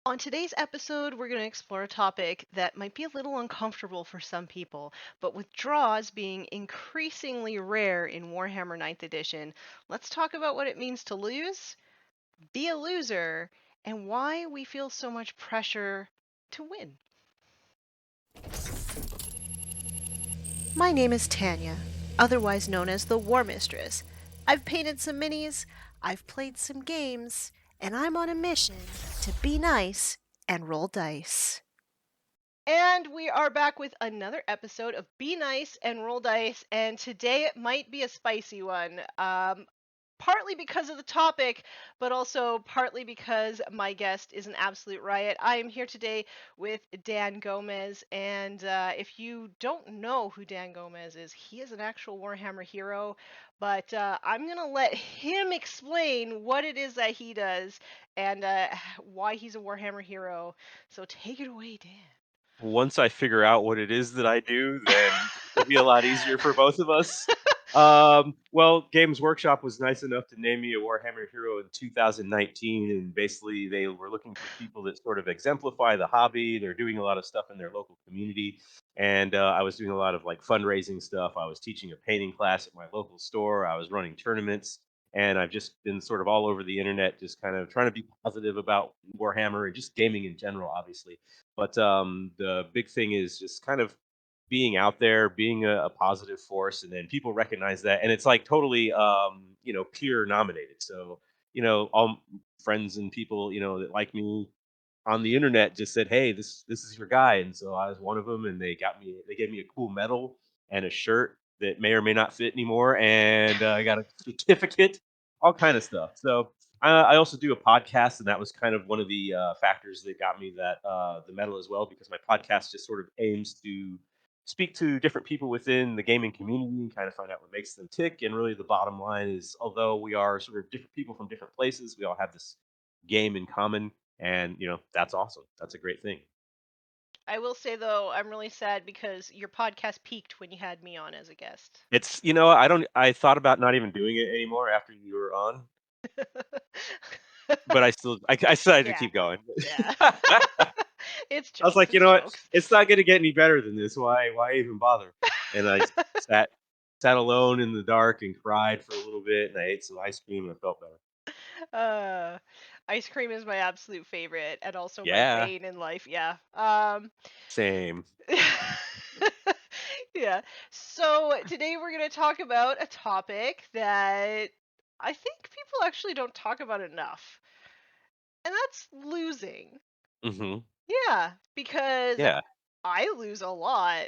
On today's episode, we're going to explore a topic that might be a little uncomfortable for some people, but with draws being increasingly rare in Warhammer 9th Edition, let's talk about what it means to lose, be a loser, and why we feel so much pressure to win. My name is Tanya, otherwise known as the War Mistress. I've painted some minis, I've played some games, and I'm on a mission to be nice and roll dice. And we are back with another episode of Be Nice and Roll Dice, and today it might be a spicy one. Partly because of the topic, but also partly because my guest is an absolute riot. I am here today with Dan Gomez, and if you don't know who Dan Gomez is, he is an actual Warhammer hero, but I'm going to let him explain what it is that he does and why he's a Warhammer hero. So take it away, Dan. Once I figure out what it is that I do, then it'll be a lot easier for both of us. Well, Games Workshop was nice enough to name me a Warhammer Hero in 2019, and basically they were looking for people that sort of exemplify the hobby. They're doing a lot of stuff in their local community, and I was doing a lot of like fundraising stuff. I was teaching a painting class at my local store. I was running tournaments, and I've just been sort of all over the internet, just kind of trying to be positive about Warhammer and just gaming in general, obviously. But the big thing is just kind of being out there, being a positive force, and then people recognize that, and it's like totally, peer nominated. So, all friends and people, that like me on the internet just said, "Hey, this is your guy," and so I was one of them, and they gave me a cool medal and a shirt that may or may not fit anymore, and I got a certificate, all kind of stuff. So I also do a podcast, and that was kind of one of the factors that got me that the medal as well, because my podcast just sort of aims to speak to different people within the gaming community and kind of find out what makes them tick. And really, the bottom line is, although we are sort of different people from different places, we all have this game in common, and that's awesome. That's a great thing. I will say though, I'm really sad because your podcast peaked when you had me on as a guest. It's I thought about not even doing it anymore after you were on, but I decided to Yeah, keep going. yeah. It's I was jokes, like, you it's know what? jokes. It's not going to get any better than this. Why even bother? And I sat sat alone in the dark and cried for a little bit, and I ate some ice cream, and I felt better. uh, Ice cream is my absolute favorite and also my Yeah, bane in life. Yeah. same. Yeah. So today we're going to talk about a topic that I think people actually don't talk about enough, and that's losing. Hmm. Yeah, because Yeah. I lose a lot.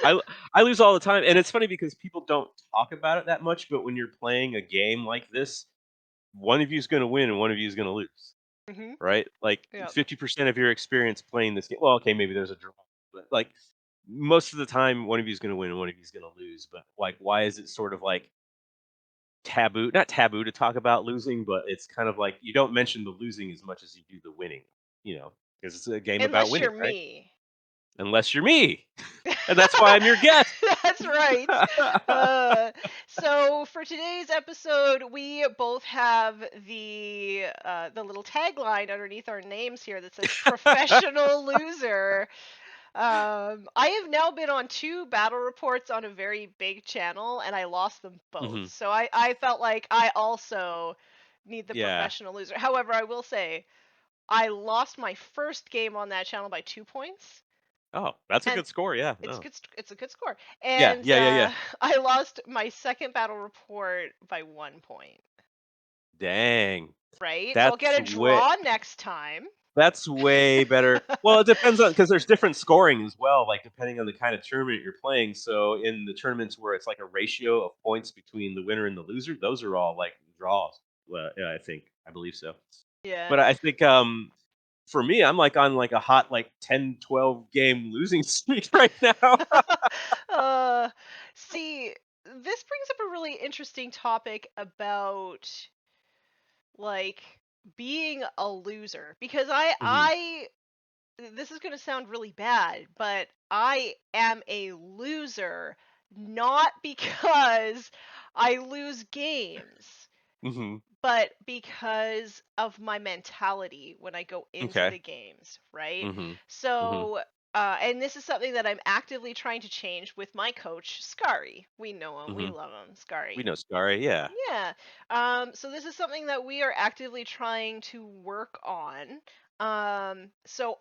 I I lose all the time, and it's funny because people don't talk about it that much. But when you're playing a game like this, one of you is going to win and one of you is going to lose, Mhm. right? Like Yep. 50% of your experience playing this game. Well, okay, maybe there's a draw, but like most of the time, one of you is going to win and one of you is going to lose. But like, why is it sort of like taboo? Not taboo to talk about losing, but it's kind of like you don't mention the losing as much as you do the winning. Because it's a game about Unless you're winning, right? me. Unless you're me, and that's why I'm your guest. That's right. Uh, so for today's episode, we both have the little tagline underneath our names here that says "professional loser." I have now been on two battle reports on a very big channel, and I lost them both. Hmm. So I felt like I also need the Yeah. professional loser. However, I will say I lost my first game on that channel by 2 points. Oh, that's a And good score. Yeah. it's No. good. It's a good score. Yeah. And Yeah. Yeah. Yeah. I lost my second battle report by 1 point. Dang. Right. So I'll That's get a way draw next time. that's way better. Well, it depends on because there's different scoring as well, like depending on the kind of tournament you're playing. So in the tournaments where it's like a ratio of points between the winner and the loser, those are all like draws. Well, yeah, I believe so. Yeah. But I think for me, I'm like on like a hot like 10, 12 game losing streak right now. uh, See, this brings up a really interesting topic about like being a loser because Hmm. I this is going to sound really bad, but I am a loser not because I lose games, Hmm. but because of my mentality when I go into Okay. the games, right? Mhm. Mhm. So, and this is something that I'm actively trying to change with my coach, Scary. We know him, we Mhm. love him, We Scary. know Scary, yeah. Yeah. So this is something that we are actively trying to work on. So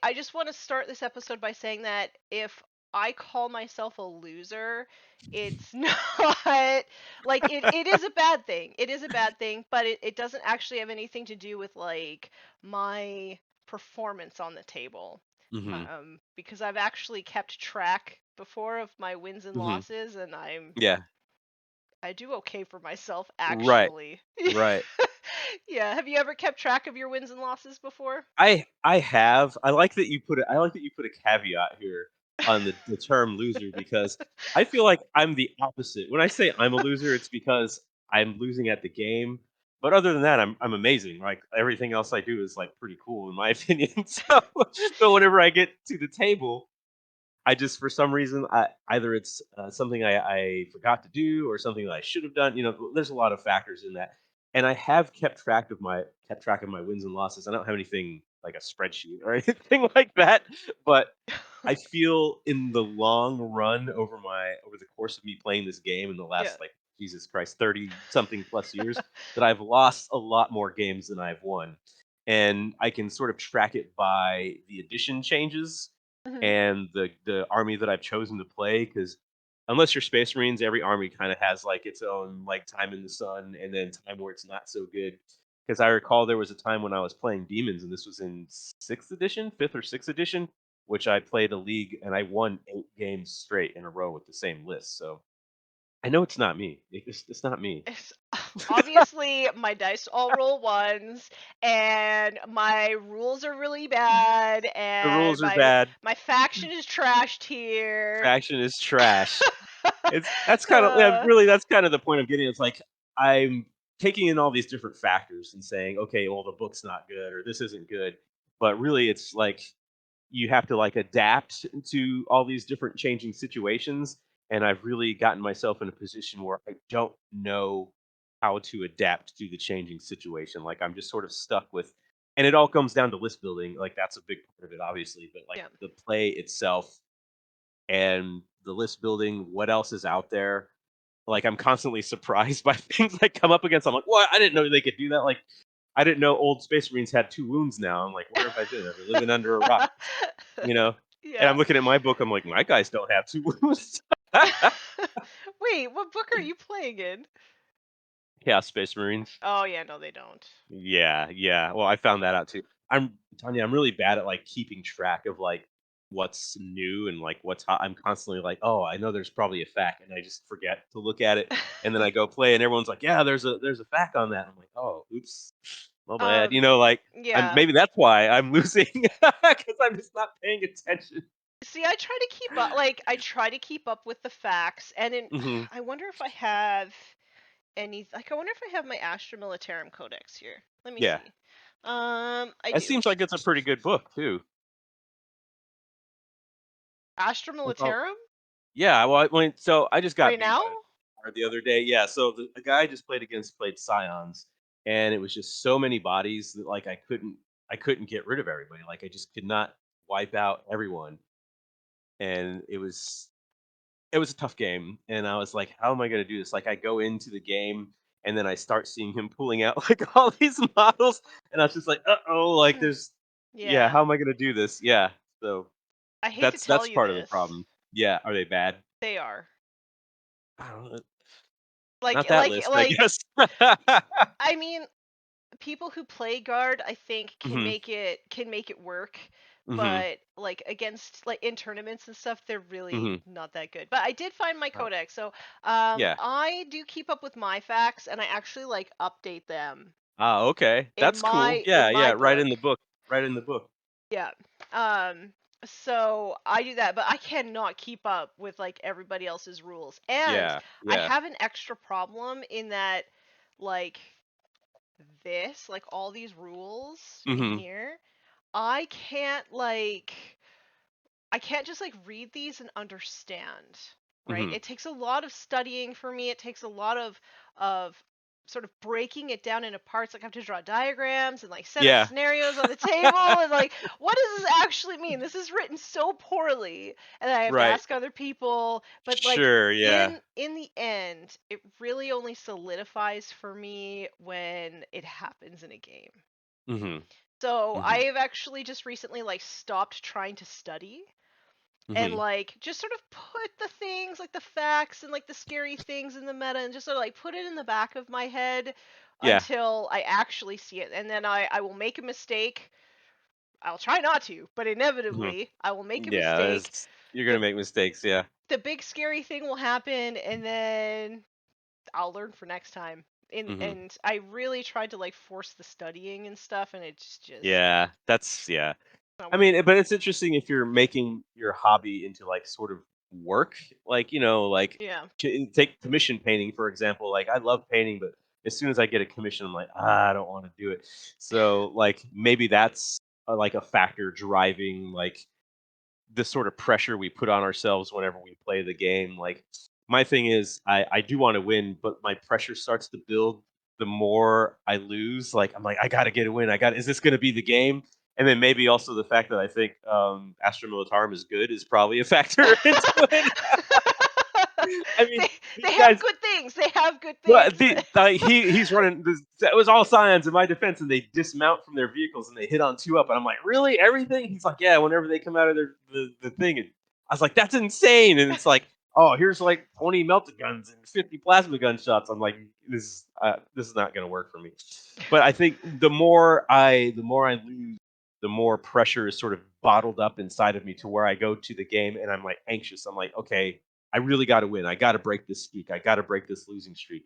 I just want to start this episode by saying that if I call myself a loser, it's not like it is a bad thing. It is a bad thing, but it doesn't actually have anything to do with like my performance on the table. Mhm. Because I've actually kept track before of my wins and Mhm. losses, and Yeah. I do okay for myself Right. actually. Right. Yeah, have you ever kept track of your wins and losses before? I have. I like that you put a caveat here on the term loser because I feel like I'm the opposite. When I say I'm a loser, it's because I'm losing at the game. But other than that, I'm amazing. Like everything else I do is like pretty cool in my opinion. So whenever I get to the table, I just for some reason either it's something I forgot to do or something that I should have done. You know, there's a lot of factors in that, and I have kept track of my wins and losses. I don't have anything like a spreadsheet or anything like that, but I feel in the long run over the course of me playing this game in the Yeah. last like Jesus Christ 30 something plus years that I've lost a lot more games than I've won. And I can sort of track it by the addition changes Mhm. and the army that I've chosen to play because unless you're Space Marines, every army kind of has like its own like time in the sun and then time where it's not so good. Because I recall there was a time when I was playing demons, and this was in sixth edition, fifth or sixth edition, which I played a league and I won 8 games straight in a row with the same list. So I know it's not me. It's not me. It's obviously my dice all roll ones, and my rules are really bad, The and rules are my bad. my faction is trashed here. Faction is trash. It's that's kind of yeah, uh, really that's kind of the point I'm getting. It's like I'm taking in all these different factors and saying, okay, well the book's not good or this isn't good, but really it's like you have to like adapt to all these different changing situations. And I've really gotten myself in a position where I don't know how to adapt to the changing situation. Like I'm just sort of stuck with, and it all comes down to list building. Like that's a big part of it, obviously, but like yeah. the play itself and the list building, what else is out there. Like I'm constantly surprised by things I come up against. I'm like, what? I didn't know they could do that. Like I didn't know old Space Marines had 2 wounds now. I'm like, where have I been? I've been living under a rock, you know? And Yeah. I'm looking at my book. I'm like, my guys don't have 2 wounds. Wait, what book are you playing in? Yeah, Space Marines. Oh yeah, no, they don't. Yeah, yeah. Well, I found that out too. I'm Tanya, I'm really bad at like keeping track of like what's new and like what's hot. I'm constantly like, oh, I know there's probably a fact, and I just forget to look at it. And then I go play, and everyone's like, yeah, there's a fact on that. I'm like, oh, oops, my bad. You um, know, like I'm yeah. maybe that's why I'm losing because I'm just not paying attention. See, I try to keep up. Like, I try to keep up with the facts, and then Hmm. I wonder if I have any. Like, I wonder if I have my Astra Militarum Codex here. Let me Yeah, see. I it do. seems like it's a pretty good book too. Astra Like, oh, Militarum yeah, well, so I just got right beat now. by a card the other day. Yeah, so the guy I just played Scions, and it was just so many bodies that like I couldn't get rid of everybody. Like I just could not wipe out everyone, and it was a tough game. And I was like, how am I going to do this? Like I go into the game, and then I start seeing him pulling out like all these models, and I was just like, oh, like there's yeah, Yeah, how am I going to do this? Yeah, so I hate to tell that's you part of the this. problem. Yeah, are they bad? They are I don't know. like Not that like list, I like. guess. I mean, people who play guard, I think, Mhm, can make it work. mhm, But like against like in tournaments and stuff, they're really mhm. not that good. But I did find my Oh, codex, so yeah. I do keep up with my facts, and I actually like update them Ah, okay. in That's cool. in Yeah, my yeah, right in book. the book. Right in the book. Yeah. Um. So I do that, but I cannot keep up with like everybody else's rules, and Yeah, I yeah. have an extra problem in that, like like all these rules in Mhm, here, I can't like I can't just like read these and understand, right? mhm, It takes a lot of studying for me. It takes a lot of sort of breaking it down into parts. Like I have to draw diagrams and like set up Yeah. scenarios on the table and like what does this actually mean? This is written so poorly, and I have to Right. ask other people. But like Sure, yeah. in the end, it really only solidifies for me when it happens in a game. Mhm. So I Mhm. have actually just recently like stopped trying to study and Mhm. like just sort of put the things like the facts and like the scary things in the meta and just sort of like put it in the back of my head Yeah. until I actually see it, and then I will make a mistake. I'll try not to, but Mhm. inevitably I will make a Yeah, mistake. it's you're gonna the make mistakes, yeah. the big scary thing will happen, and then I'll learn for next time. Mhm. And I really tried to like force the studying and stuff, and it's just Yeah, that's yeah. not I mean, working. but it's interesting if you're making your hobby into like sort of work, like like Yeah. take commission painting for example. Like I love painting, but as soon as I get a commission, I'm like, I don't want to do it. So like maybe that's like a factor driving like the sort of pressure we put on ourselves whenever we play the game. Like my thing is, I do want to win, but my pressure starts to build the more I lose. Like I'm like, I gotta get a win. I got. Is this gonna be the game? And then maybe also the fact that I think Astra Militarum is good is probably a factor into it. I mean, they these they have guys good things. They have good well, things. he's running. It was all science in my defense, and they dismount from their vehicles and they hit on two up. And I'm like, really, everything? He's like, yeah. Whenever they come out of the thing, and I was like, that's insane. And it's like, oh, here's like 20 melted guns and 50 plasma gunshots. I'm like, this is not going to work for me. But I think the more I lose, the more pressure is sort of bottled up inside of me to where I go to the game and I'm like anxious. I'm like, okay, I really got to win. I got to break this streak. I got to break this losing streak.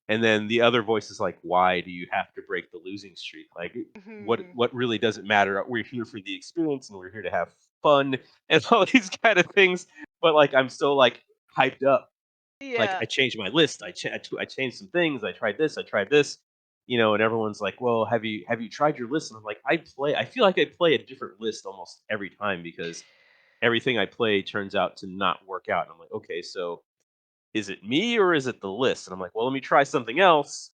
And then the other voice is like, why do you have to break the losing streak? Like, what Mhm. what really doesn't matter? We're here for the experience and we're here to have fun and all these kind of things. But like, I'm so like hyped up. Like, Yeah. I changed my list. I changed some things. I tried this. I tried this. And everyone's like, "Well, have you tried your list?" And I'm like, "I play. I feel like I play a different list almost every time because everything I play turns out to not work out." And I'm like, "Okay, so is it me or is it the list?" And I'm like, "Well, let me try something else,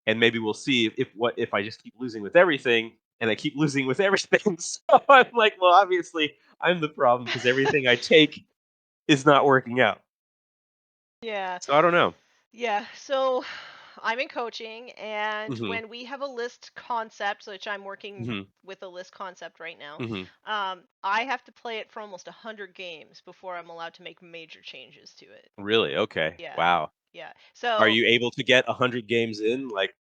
and maybe we'll see if I just keep losing with everything, and I keep losing with everything." So I'm like, "Well, obviously, I'm the problem because everything I take is not working out." Yeah. So I don't know. Yeah. So I'm in coaching, and Mhm. when we have a list concept, which I'm working Mhm. with a list concept right now, Mhm. I have to play it for almost 100 games before I'm allowed to make major changes to it. Really? Okay. Yeah. Wow. Yeah. Are So you able to get 100 games in, like,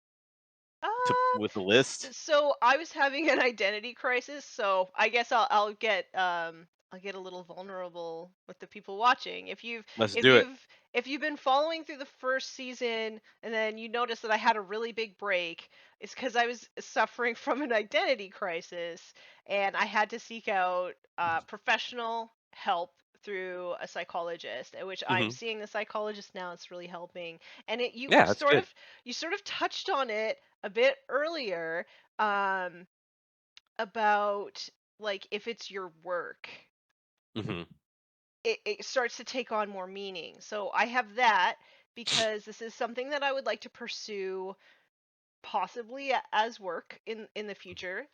to Uh, with the list? so I was having an identity crisis, so I guess I'll get a little vulnerable with the people watching. Let's If do it. you've if you've been following through the first season and then you notice that I had a really big break, it's because I was suffering from an identity crisis and I had to seek out professional help through a psychologist, which I'm Mhm. seeing the psychologist now. It's really helping, and it Yeah, that's good. you sort of touched on it a bit earlier, um, about like if it's your work, Mhm. it starts to take on more meaning. So I have that because this is something that I would like to pursue possibly as work in the future.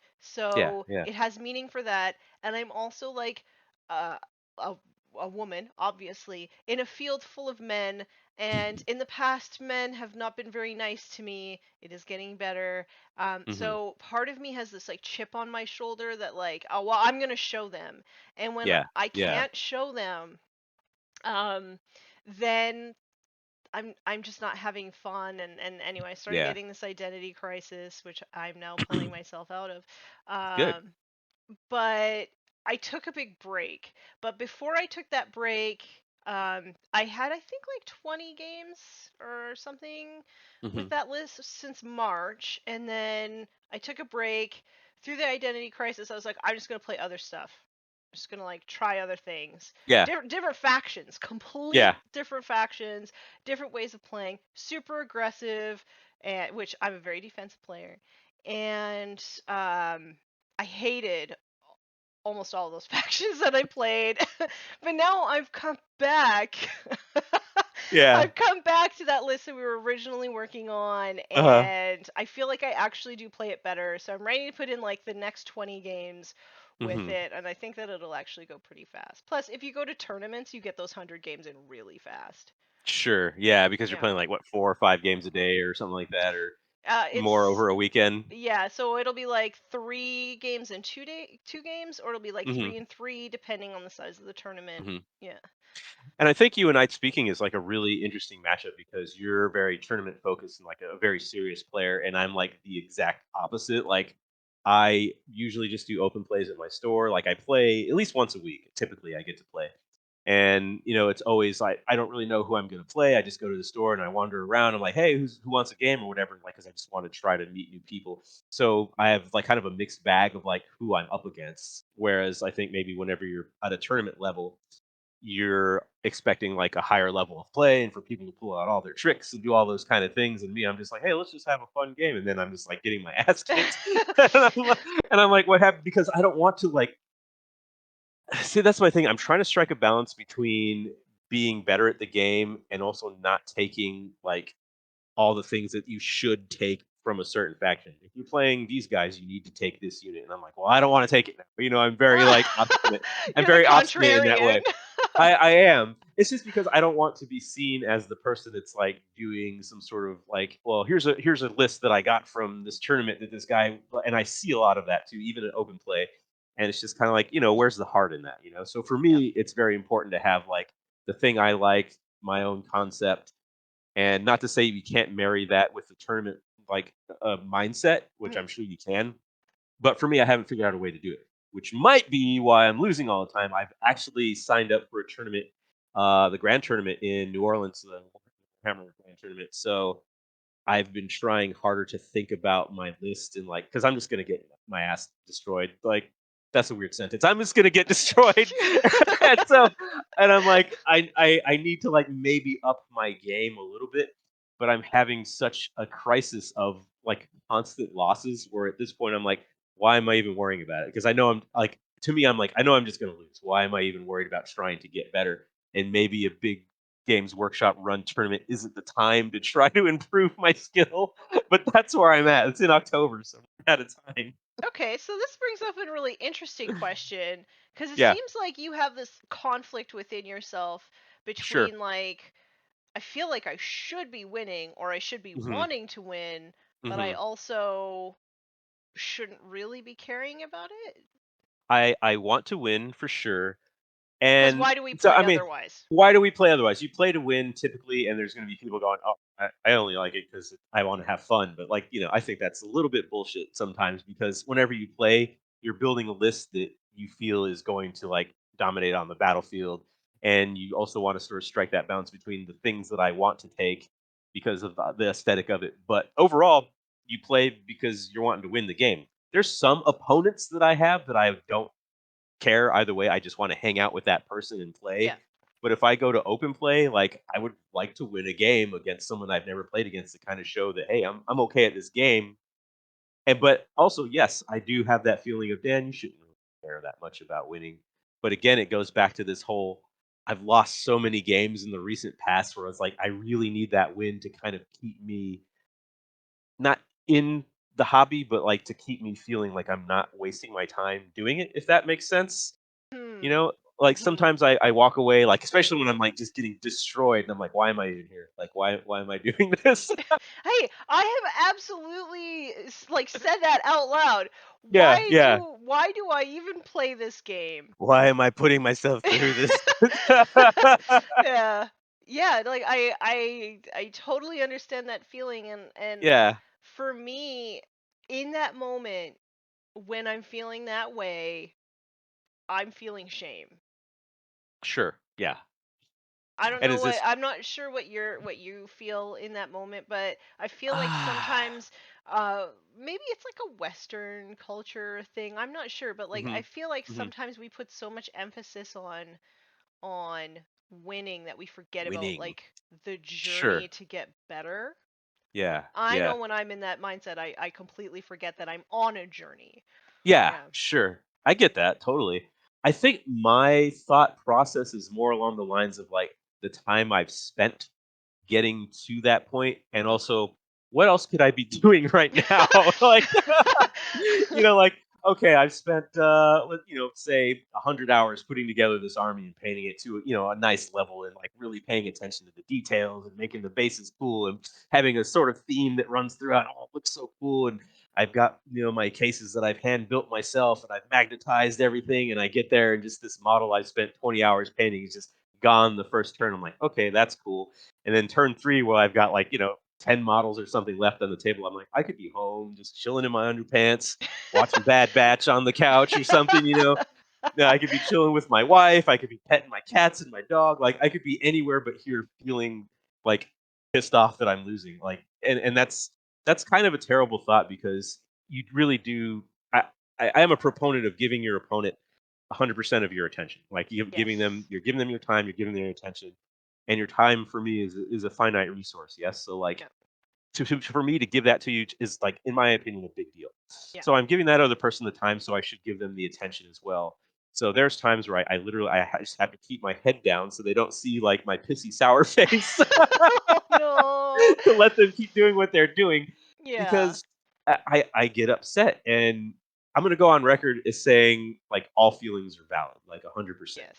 Yeah, So yeah. it has meaning for that, and I'm also like uh, a a woman, obviously, in a field full of men. And in the past, men have not been very nice to me. It is getting better. Mhm. So part of me has this like chip on my shoulder that like, oh well, I'm gonna show them. And when Yeah, I yeah, can't show them, um, then I'm just not having fun, and anyway, I started yeah. getting this identity crisis, which I'm now pulling myself out of. Good. But I took a big break. But before I took that break, I had I think like 20 games or something with Mhm. that list since March, and then I took a break through the identity crisis. I was like, I'm just gonna play other stuff. Just gonna like try other things, Yeah, different factions, complete yeah. different factions, different ways of playing, super aggressive, and which I'm a very defensive player, and I hated almost all of those factions that I played. But now I've come back Yeah. I've come back to that list that we were originally working on, Uh-huh. and I feel like I actually do play it better. So I'm ready to put in like the next 20 games with Mhm. it, and I think that it'll actually go pretty fast. Plus, if you go to tournaments, you get those 100 games in really fast. Sure. Yeah, because you're Yeah. playing like what 4 or 5 games a day or something like that, or more It's over a weekend. Yeah, so it'll be like 3 games in 2 games, or it'll be like Mhm. 3 and 3, depending on the size of the tournament. Mhm. Yeah. And I think you and I speaking is like a really interesting matchup because you're very tournament focused and like a very serious player, and I'm like the exact opposite. Like I usually just do open plays at my store. Like I play at least once a week. Typically, I get to play, and it's always like I don't really know who I'm going to play. I just go to the store and I wander around. I'm like, hey, who wants a game or whatever? Like, because I just want to try to meet new people. So I have like kind of a mixed bag of like who I'm up against. Whereas I think maybe whenever you're at a tournament level you're expecting like a higher level of play and for people to pull out all their tricks and do all those kind of things. And me, I'm just like, hey, let's just have a fun game. And then I'm just like getting my ass kicked. And I'm like, what happened? Because I don't want to like see that's my thing. I'm trying to strike a balance between being better at the game and also not taking like all the things that you should take from a certain faction. If you're playing these guys, you need to take this unit. And I'm like, well, I don't want to take it now. I'm very like obstinate. I'm You're the very obstinate in that contrarian. way. I am. It's just because I don't want to be seen as the person that's like doing some sort of like, well, here's a list that I got from this tournament that this guy and I see a lot of that too, even in open play. And it's just kind of like, where's the heart in that? So for Yeah. me, it's very important to have like the thing I like, my own concept, and not to say you can't marry that with the tournament like mindset, which I'm Mhm. sure you can. But for me, I haven't figured out a way to do it, which might be why I'm losing all the time. I've actually signed up for a tournament, the Grand Tournament in New Orleans, the Warhammer Grand Tournament. So I've been trying harder to think about my list and like, because I'm just gonna get my ass destroyed. Like that's a weird sentence. I'm just gonna get destroyed, and so, and I'm like, I need to like maybe up my game a little bit, but I'm having such a crisis of like constant losses where at this point I'm like, why am I even worrying about it? Because I know I'm like, to me, I'm like, I know I'm just gonna lose. Why am I even worried about trying to get better? And maybe a big Games Workshop run tournament isn't the time to try to improve my skill, but that's where I'm at. It's in October, so I'm out of time. Okay, so this brings up a really interesting question because it Yeah, seems like you have this conflict within yourself sure. between like I feel like I should be winning or I should be Mhm, wanting to win, but I mhm. also shouldn't really be caring about it. I want to win for sure. Because And why do we so, play I mean, otherwise? why do we play otherwise? You play to win typically, and there's going to be people going, "Oh, I only like it because I want to have fun." But like, I think that's a little bit bullshit sometimes because whenever you play, you're building a list that you feel is going to like dominate on the battlefield, and you also want to sort of strike that balance between the things that I want to take because of the aesthetic of it. But overall, you play because you're wanting to win the game. There's some opponents that I have that I don't care either way. I just want to hang out with that person and Yeah. play. But if I go to open play, like I would like to win a game against someone I've never played against to kind of show that hey, I'm okay at this game. And but also, yes, I do have that feeling of Dan, you shouldn't really care that much about winning. But again, it goes back to this whole I've lost so many games in the recent past where I was like, I really need that win to kind of keep me not in the hobby, but like to keep me feeling like I'm not wasting my time doing it, if that makes sense. You Hmm. know, like Hmm. sometimes I walk away, like especially when I'm like just getting destroyed, and I'm like, why am I even here? Like, why am I doing this? Hey, I have absolutely like said that out loud. Yeah, Why yeah. do why do I even play this game? Why am I putting myself through this? Yeah. Yeah, like I totally understand that feeling, and Yeah, for me in that moment when I'm feeling that way, I'm feeling shame. sure. Yeah. I don't And know is what this? I'm not sure what you feel in that moment, but I feel like Ah. sometimes maybe it's like a Western culture thing. I'm not sure, but like hmm I feel like hmm sometimes we put so much emphasis on winning that we forget about Winning. like the journey Sure. to get better. Yeah. I know Yeah. when I'm in that mindset, I completely forget that I'm on a journey. Yeah. Yeah. Sure. I get that totally. I think my thought process is more along the lines of like the time I've spent getting to that point, and also what else could I be doing right now? Like, like, okay, I've spent, say 100 hours putting together this army and painting it to, a nice level and like really paying attention to the details and making the bases cool and having a sort of theme that runs throughout. Oh, it looks so cool. And I've got, my cases that I've hand built myself and I've magnetized everything. And I get there and just this model I spent 20 hours painting is just gone the first turn. I'm like, okay, that's cool. And then turn three, where I've got like, 10 models or something left on the table. I'm like, I could be home just chilling in my underpants, watching Bad Batch on the couch or something. Yeah, I could be chilling with my wife. I could be petting my cats and my dog. Like I could be anywhere but here feeling like pissed off that I'm losing. Like and that's kind of a terrible thought because you really do I am a proponent of giving your opponent 100% of your attention. Like Yes. you're giving them your time, you're giving them your attention. And your time for me is a finite resource. Yes. So like Yeah. for me to give that to you is like in my opinion a big deal. Yeah. So I'm giving that other person the time, so I should give them the attention as well. So there's times where I literally just have to keep my head down so they don't see like my pissy sour face Oh no. to let them keep doing what they're doing Yeah. because I get upset, and I'm gonna go on record as saying like all feelings are valid, like 100%. Yes.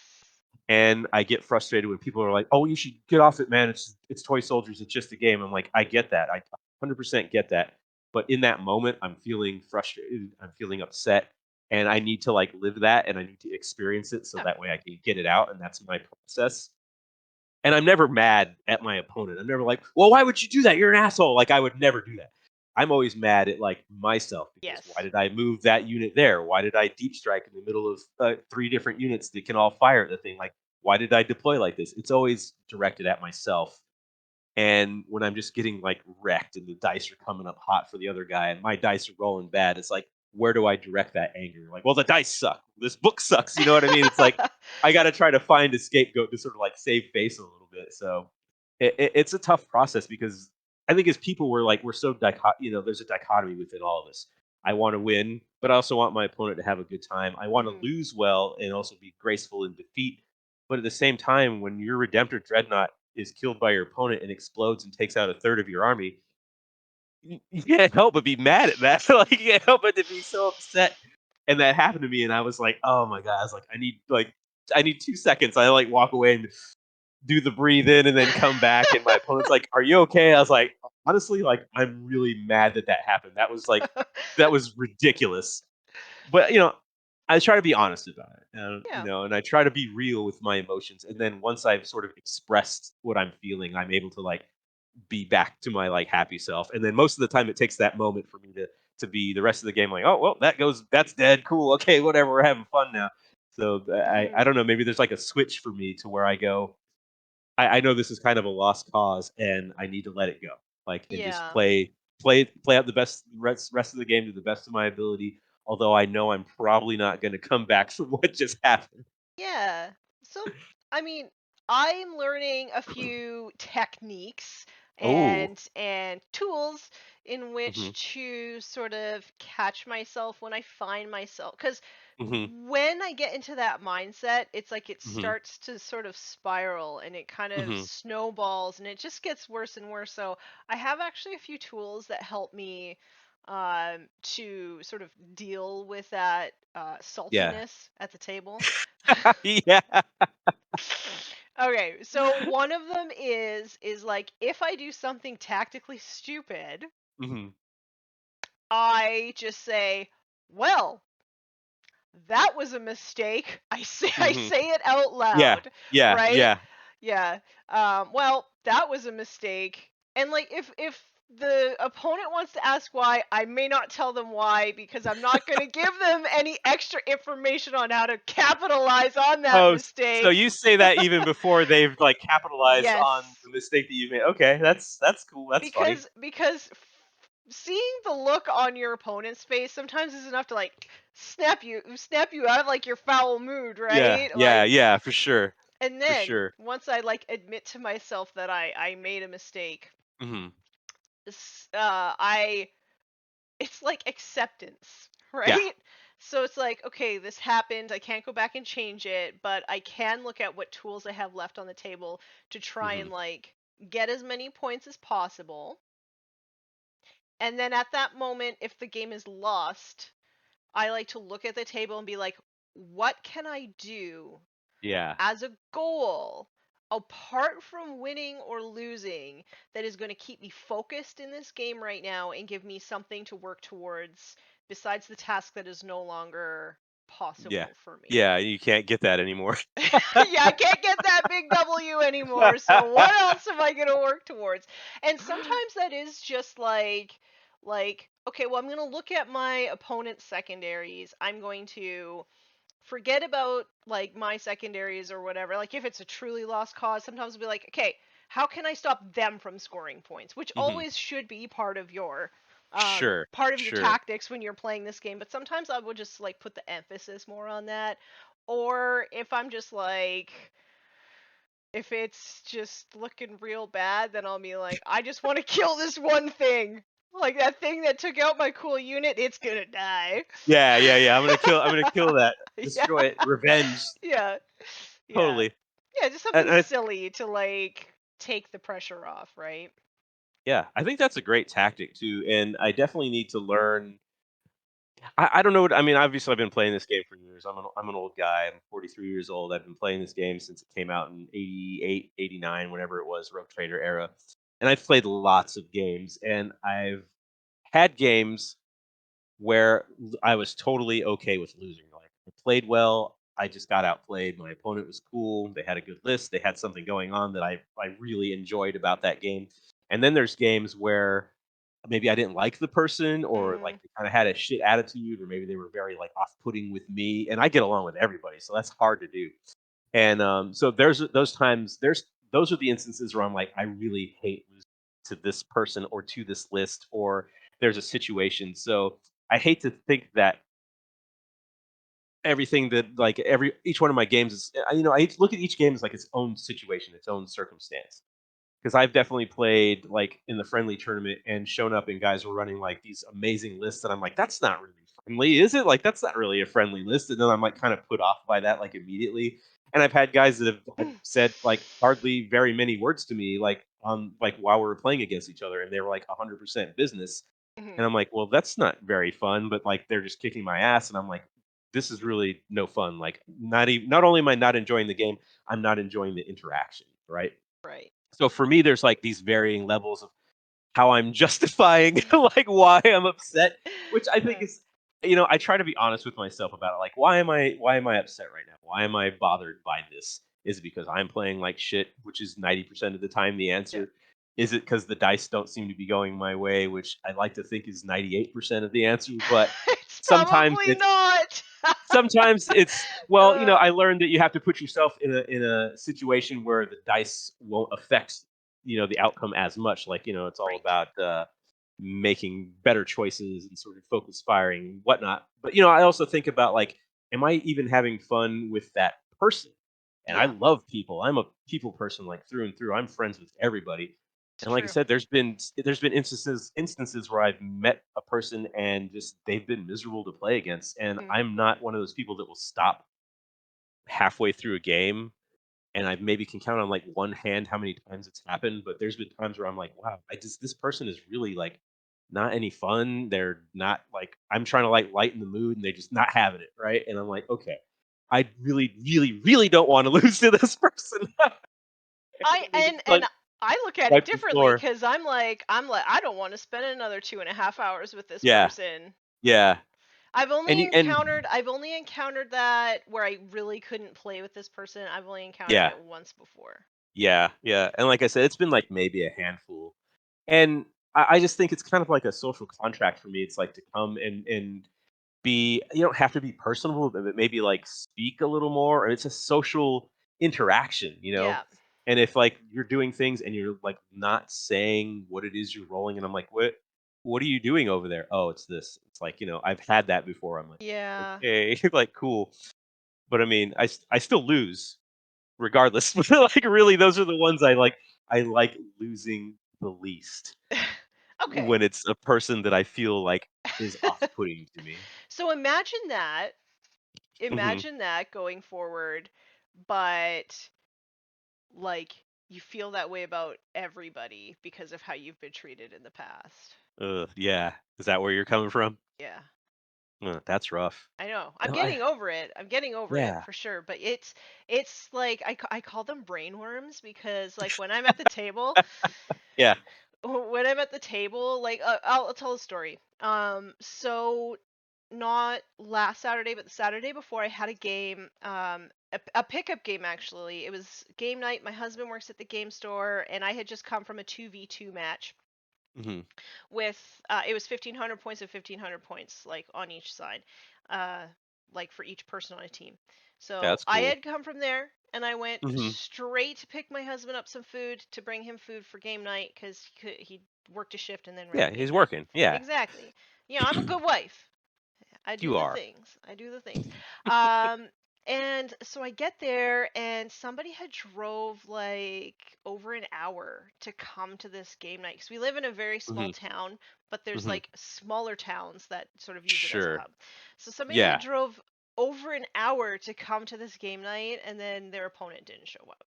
And I get frustrated when people are like, "Oh, you should get off it, man. It's toy soldiers. It's just a game." I'm like, I get that. I 100% get that. But in that moment, I'm feeling frustrated. I'm feeling upset, and I need to like live that, and I need to experience it so Yeah. that way I can get it out, and that's my process. And I'm never mad at my opponent. I'm never like, "Well, why would you do that? You're an asshole." Like I would never do that. I'm always mad at like myself because why Yes. did I move that unit there? Why did I deep strike in the middle of three different units that can all fire at the thing? Like, why did I deploy like this? It's always directed at myself. And when I'm just getting like wrecked and the dice are coming up hot for the other guy and my dice are rolling bad, it's like, where do I direct that anger? Like, well, the dice suck. This book sucks. You know what I mean? It's like I got to try to find a scapegoat to sort of like save face a little bit. So it's a tough process because I think as people we're so there's a dichotomy within all of us. I want to win, but I also want my opponent to have a good time. I want to Mhm. lose well and also be graceful in defeat. But at the same time, when your Redemptor Dreadnought is killed by your opponent and explodes and takes out a third of your army, you can't help but be mad at that. Like you can't help but to be so upset. And that happened to me, and I was like, "Oh my god!" I was like, I need 2 seconds. I like walk away and do the breathe in, and then come back. And my opponent's like, "Are you okay?" I was like, "Honestly, like I'm really mad that that happened. That was ridiculous." But I try to be honest about it, Yeah. and I try to be real with my emotions. And then once I've sort of expressed what I'm feeling, I'm able to like be back to my like happy self. And then most of the time, it takes that moment for me to be the rest of the game like, oh well, that's dead. Cool, okay, whatever. We're having fun now. So I Mhm. don't know. Maybe there's like a switch for me to where I go. I know this is kind of a lost cause, and I need to let it go. Like and just Yeah. play out the rest of the game to the best of my ability. Although I know I'm probably not going to come back from what just happened. Yeah. So, I mean, I'm learning a few techniques Oh. and tools in Hmm. which to sort of catch myself when I find myself cuz Hmm. when I get into that mindset, it's like it Hmm. starts to sort of spiral and it kind of Hmm. snowballs and it just gets worse and worse. So, I have actually a few tools that help me to sort of deal with that Yeah. saltiness at the table. Yeah. Okay, so one of them is like if I do something tactically stupid, Hmm. I just say, "Well, that was a mistake." I Hmm. say it out Yeah. loud, Yeah. right? Yeah. Yeah. Well, that was a mistake. And like if the opponent wants to ask why, I may not tell them why because I'm not going to give them any extra information on how to capitalize on that Oh, so mistake. you say that even before they've like capitalized on Yes. the mistake that you made. Okay, that's cool. That's funny. Seeing the look on your opponent's face sometimes is enough to like snap you out of like your foul mood, Yeah. right? Yeah. Like, Yeah. For sure. and For then sure. once I like admit to myself that I made a mistake, Hmm. I it's like acceptance, Yeah. right? So it's like, okay, this happened. I can't go back and change it, but I can look at what tools I have left on the table to try Hmm. and like get as many points as possible. And then at that moment, if the game is lost, I like to look at the table and be like, what can I do Yeah. as a goal apart from winning or losing that is going to keep me focused in this game right now and give me something to work towards besides the task that is no longer Yeah. possible for me. Yeah, you can't get that anymore. Yeah, I can't get that big W anymore. So what else am I going to work towards? And sometimes that is just like okay, well I'm going to look at my opponent's secondaries. I'm going to forget about like my secondaries or whatever. Like if it's a truly lost cause, sometimes I'll be like, okay, how can I stop them from scoring points? Which Mhm. always should be Sure. part of your Sure. tactics when you're playing this game. But sometimes I will just like put the emphasis more on that. Or if I'm just like if it's just looking real bad, then I'll be like, I just want to kill this one thing. Like that thing that took out my cool unit, it's gonna die. Yeah, yeah, yeah. I'm gonna kill that. Yeah. Destroy it. Revenge. Yeah. Yeah. Totally. Yeah, just And something I silly to like take the pressure off, right? Yeah, I think that's a great tactic too, and I definitely need to learn. I don't know what I mean. Obviously, I've been playing this game for years. I'm an old guy. I'm 43 years old. I've been playing this game since it came out in 88, 89, whenever it was, Rogue Trader era. And I've played lots of games, and I've had games where I was totally okay with losing. Like I played well, I just got outplayed. My opponent was cool. They had a good list. They had something going on that I really enjoyed about that game. And then there's games where maybe I didn't like the person, or like Mm, they kind of had a shit attitude, or maybe they were very like off-putting with me. And I get along with everybody, so that's hard to do. And so there's those times. Those are the instances where I'm like, I really hate losing to this person or to this list, or there's a situation. So I hate to think that everything that like every each one of my games is, I look at each game as like its own situation, its own circumstance. Because I've definitely played like in the friendly tournament and shown up and guys were running like these amazing lists and I'm like, that's not really friendly, is it? Like that's not really a friendly list. And then I'm like kind of put off by that like immediately. And I've had guys that have had said like hardly very many words to me like on like while we were playing against each other and they were like 100% business. mhm, And I'm like, well, that's not very fun, but like they're just kicking my ass and I'm like, this is really no fun. Like not only am I not enjoying the game, I'm not enjoying the interaction, right? right. So for me, there's like these varying levels of how I'm justifying like why I'm upset, which I think Uh, is, I try to be honest with myself about it. Like, why am I upset right now? Why am I bothered by this? Is it because I'm playing like shit, which is 90% of the time the yeah. answer? Is it because the dice don't seem to be going my way, which I like to think is 98% of the answer? But It's sometimes probably it's not. sometimes it's well, uh, I learned that you have to put yourself in a situation where the dice won't affect the outcome as much. Like it's all right. about making better choices and sort of focus firing and whatnot. But I also think about like, am I even having fun with that person? And I Yeah, love people. I'm a people person like through and through. I'm friends with everybody. it's And like I true. said, there's been instances where I've met a person and just they've been miserable to play against. And Mhm, I'm not one of those people that will stop halfway through a game. And I maybe can count on like one hand how many times it's happened. But there's been times where I'm like, wow, this person is really like not any fun. They're not like I'm trying to like lighten the mood and they're just not having it, right? And I'm like, okay, I really, really, really don't want to lose to this person. I They and just and like I look at it wipe the differently floor. because I'm like I don't want to spend another 2.5 hours with this Yeah, person. yeah, and I've only encountered that where I really couldn't play with this person. I've only encountered yeah, it once before. yeah, yeah. And like I said, it's been like maybe a handful. And I just think it's kind of like a social contract for me. It's like to come and be, you don't have to be personable, but maybe like speak a little more. And it's a social interaction. Yeah. And if like you're doing things and you're like not saying what it is you're rolling, and I'm like, what are you doing over there? Oh, it's this. It's like, I've had that before. I'm like, Yeah. okay, like cool. But I mean, I still lose regardless. But like really, those are the ones I like losing the least Okay. when it's a person that I feel like is off-putting to me. So imagine that. Mhm. Imagine that going forward, but like you feel that way about everybody because of how you've been treated in the past. Yeah. Is that where you're coming from? Yeah. That's rough. I know. I'm No, I getting over it. I'm getting over it yeah. for sure, but it's like I call them brain worms because like when I'm at the table, Yeah. when I'm at the table, like I'll tell a story. So not last Saturday, but the Saturday before, I had a game, a pickup game actually. It was game night. My husband works at the game store, and I had just come from a 2v2 match Mhm. with it was 1,500 points and 1,500 points like on each side, uh, like for each person on a team. So That's I cool. had come from there, and I went Mhm. straight to pick my husband up some food to bring him food for game night because he worked a shift and then ran Yeah, game he's night. working. Yeah. Exactly. You know, I'm a good wife. I do You the are. things. I do the things. Um, and so I get there, and somebody had drove like over an hour to come to this game night. Because we live in a very small Mhm. town, but there's Mhm. like smaller towns that sort of use it as a Sure. hub. So somebody had Yeah. drove over an hour to come to this game night, and then their opponent didn't show up.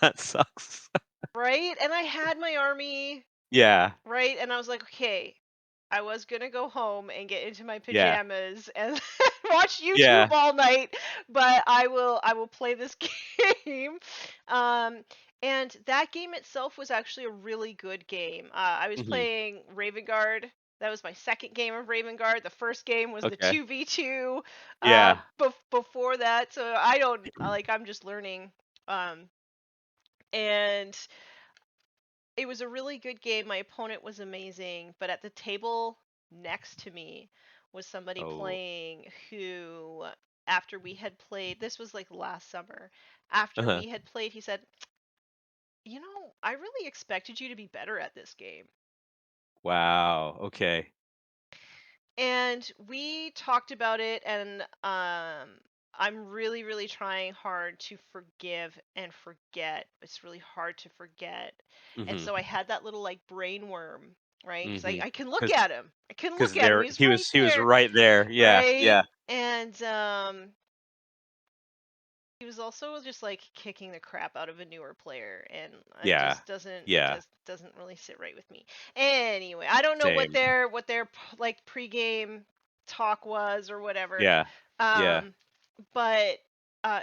That sucks. Right? And I had my army, Yeah. right? And I was like, okay, I was gonna go home and get into my Yeah. pajamas and watch YouTube Yeah. all night, but I will play this game. Um, and that game itself was actually a really good game. I was Mhm. playing Raven Guard. That was my second game of Raven Guard. The first game was the Okay. 2v2. Yeah. Before that, so I don't like. I'm just learning. Um, and it was a really good game. My opponent was amazing, but at the table next to me was somebody Oh. playing who, after we had played, this was like last summer, after Uh-huh. we had played, he said, I really expected you to be better at this game. Wow. Okay. And we talked about it, and I'm really, really trying hard to forgive and forget. It's really hard to forget. And Mhm. so I had that little like brain worm, right? Because I, Mhm. I can look Cuz at him. I can cuz look at him. there He's right he was there, right there. Yeah. right? Yeah. And he was also just like kicking the crap out of a newer player, and it Yeah. just doesn't Yeah. doesn't really sit right with me. Anyway, I don't know Same. what their like pregame talk was or whatever. Yeah. Yeah. Um, but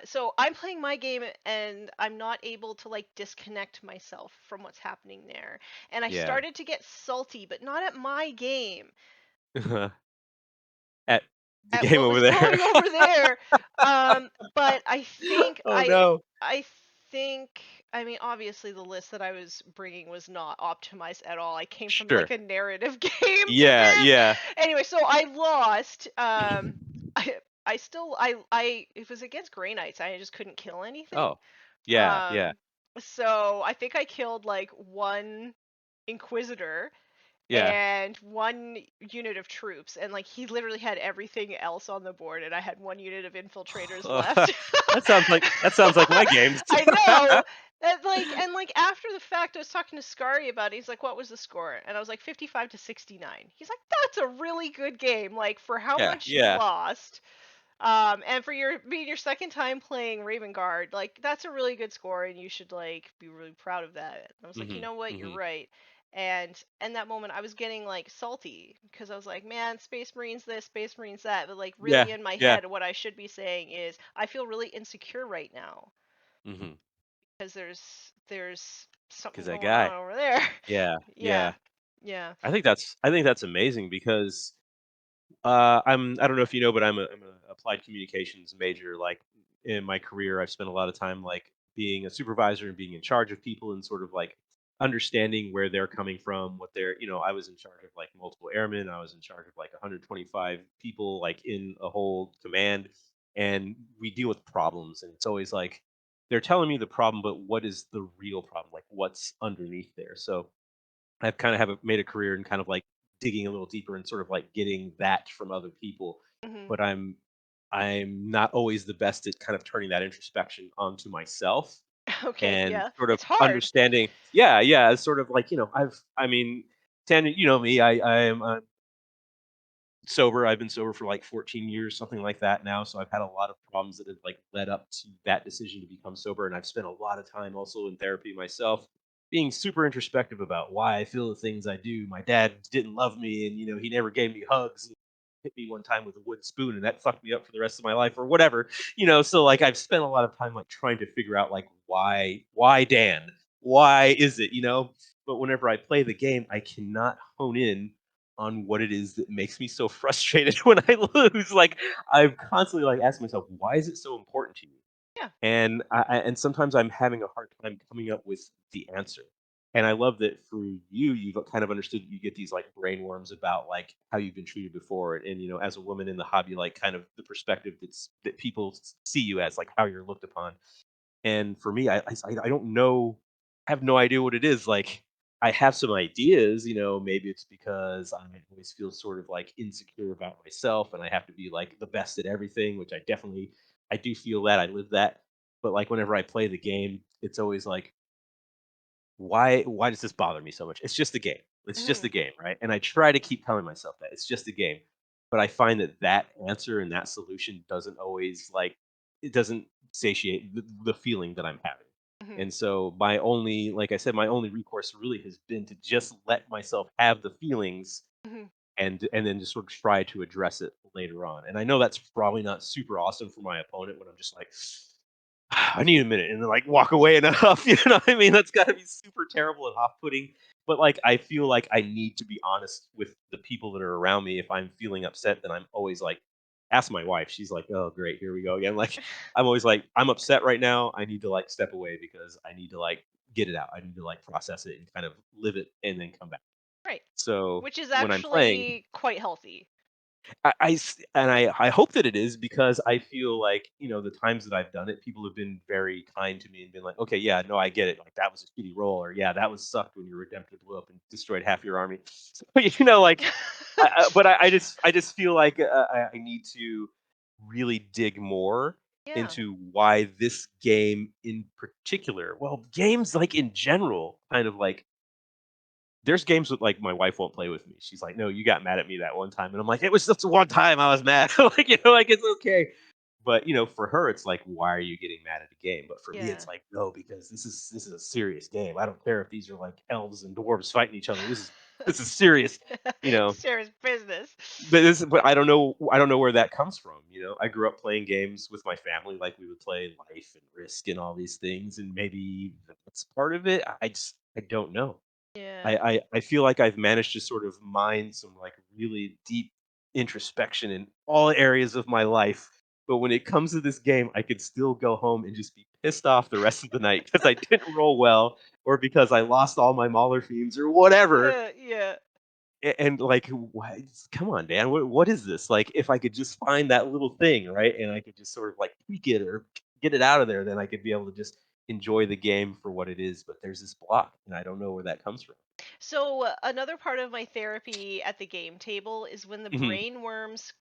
so I'm playing my game, and I'm not able to like disconnect myself from what's happening there. And I Yeah. started to get salty, but not at my game, At the at game what over was there. going over there. But Oh no. I think I mean obviously the list that I was bringing was not optimized at all. I came from like Sure. a narrative game to Yeah. this. Yeah. Anyway, so I lost. I still I it was against Grey Knights. I just couldn't kill anything. Oh. Yeah. Yeah. Um so I think I killed like one Inquisitor Yeah. and one unit of troops, and like he literally had everything else on the board, and I had one unit of infiltrators left. That sounds like my games. I know. And like after the fact, I was talking to Scary about it. He's like, "What was the score?" And I was like, 55 to 69. He's like, "That's a really good game. Like for how Yeah. much you Yeah. lost, and for your being your second time playing Raven Guard, like that's a really good score, and you should like be really proud of that." And I was like, "You Mhm. know what? You're Mhm. right." And in that moment, I was getting like salty because I was like, "Man, Space Marines this, Space Marines that." But like Yeah. really in my Yeah. head, what I should be saying is, I feel really insecure right now Mhm. because there's Cuz something that going on guy. over there. Yeah. Yeah, Yeah. yeah. I think that's amazing because I don't know if you know, but I'm a applied communications major. Like in my career, I've spent a lot of time like being a supervisor and being in charge of people and sort of like understanding where they're coming from, what they're, I was in charge of like multiple airmen. I was in charge of like 125 people, like in a whole command, and we deal with problems. And it's always like they're telling me the problem, but what is the real problem? Like what's underneath there? So I've kind of made a career in kind of like digging a little deeper and sort of like getting that from other people, Hmm. but I'm not always the best at kind of turning that introspection onto myself Okay, and yeah. sort of It's hard. understanding. Yeah, yeah, it's sort of like Tanya, you know me. I'm sober. I've been sober for like 14 years, something like that now. So I've had a lot of problems that have like led up to that decision to become sober. And I've spent a lot of time also in therapy myself, being super introspective about why I feel the things I do. My dad didn't love me, and he never gave me hugs. He hit me one time with a wooden spoon, and that fucked me up for the rest of my life, or whatever. So like I've spent a lot of time like trying to figure out like why Dan, why is it. But whenever I play the game, I cannot hone in on what it is that makes me so frustrated when I lose. Like I'm constantly like asking myself, why is it so important to you? Yeah. And sometimes I'm having a hard time coming up with the answer. And I love that for you, you've kind of understood you get these like brain worms about like how you've been treated before, and as a woman in the hobby, like kind of the perspective that people see you as, like how you're looked upon. And for me, I don't know, I have no idea what it is. Like, I have some ideas, maybe it's because I always feel sort of like insecure about myself and I have to be like the best at everything, which I do feel that, I live that. But like whenever I play the game, it's always like, why does this bother me so much? It's just a game. It's just Hmm. a game, right? And I try to keep telling myself that it's just a game. But I find that that answer and that solution doesn't always like, it doesn't satiate the feeling that I'm having. Hmm. And so my only, like I said, my only recourse really has been to just let myself have the feelings, Hmm. and then just sort of try to address it later on. And I know that's probably not super awesome for my opponent when I'm just like, I need a minute, and then like walk away in a huff. You know what I mean? That's got to be super terrible and off-putting. But like, I feel like I need to be honest with the people that are around me. If I'm feeling upset, then I'm always like, ask my wife. She's like, "Oh, great, here we go again." Like, I'm always like, "I'm upset right now. I need to like step away because I need to like get it out. I need to like process it and kind of live it, and then come back." Right. So Which is when I'm playing, actually quite healthy. I hope that it is, because I feel like, the times that I've done it, people have been very kind to me and been like, "Okay, yeah, no, I get it. Like that was a shitty roll, or yeah, that was sucked when your redemptor blew up and destroyed half your army." So, like, but I just feel like I need to really dig more Yeah. into why this game in particular, well, games like in general, kind of like, there's games that, like, my wife won't play with me. She's like, "No, you got mad at me that one time." And I'm like, "It was just one time I was mad." Like, like, it's okay. But, for her, it's like, "Why are you getting mad at a game?" But for me, it's Yeah. like, "No, because this is a serious game. I don't care if these are, like, elves and dwarves fighting each other. This is serious." You know? Serious business. But I don't know where that comes from. I grew up playing games with my family, like, we would play Life and Risk and all these things, and maybe that's part of it. I don't know. I, Yeah. I I feel like I've managed to sort of mine some like really deep introspection in all areas of my life. But when it comes to this game, I could still go home and just be pissed off the rest of the night because I didn't roll well, or because I lost all my Mauler themes, or whatever. Yeah. And like, come on, Dan, what is this? Like, if I could just find that little thing, right, and I could just sort of like tweak it or get it out of there, then I could be able to just enjoy the game for what it is. But there's this block, and I don't know where that comes from. So another part of my therapy at the game table is when the Hmm. brain worms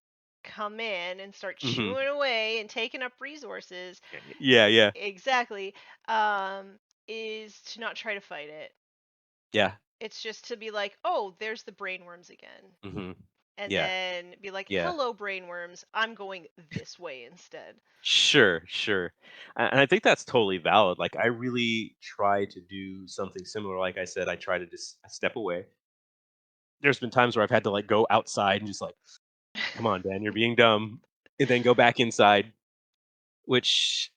come in and start Hmm. chewing away and taking up resources. Yeah, yeah, Exactly. Um, is to not try to fight it. yeah. It's just to be like, oh, there's the brain worms again. Hmm. And Yeah, then be like, yeah. hello, brain worms. I'm going this way instead. Sure, sure. And I think that's totally valid. Like, I really try to do something similar. Like I said, I try to just step away. There's been times where I've had to like go outside and just like, come on, Dan, you're being dumb, and then go back inside. Which,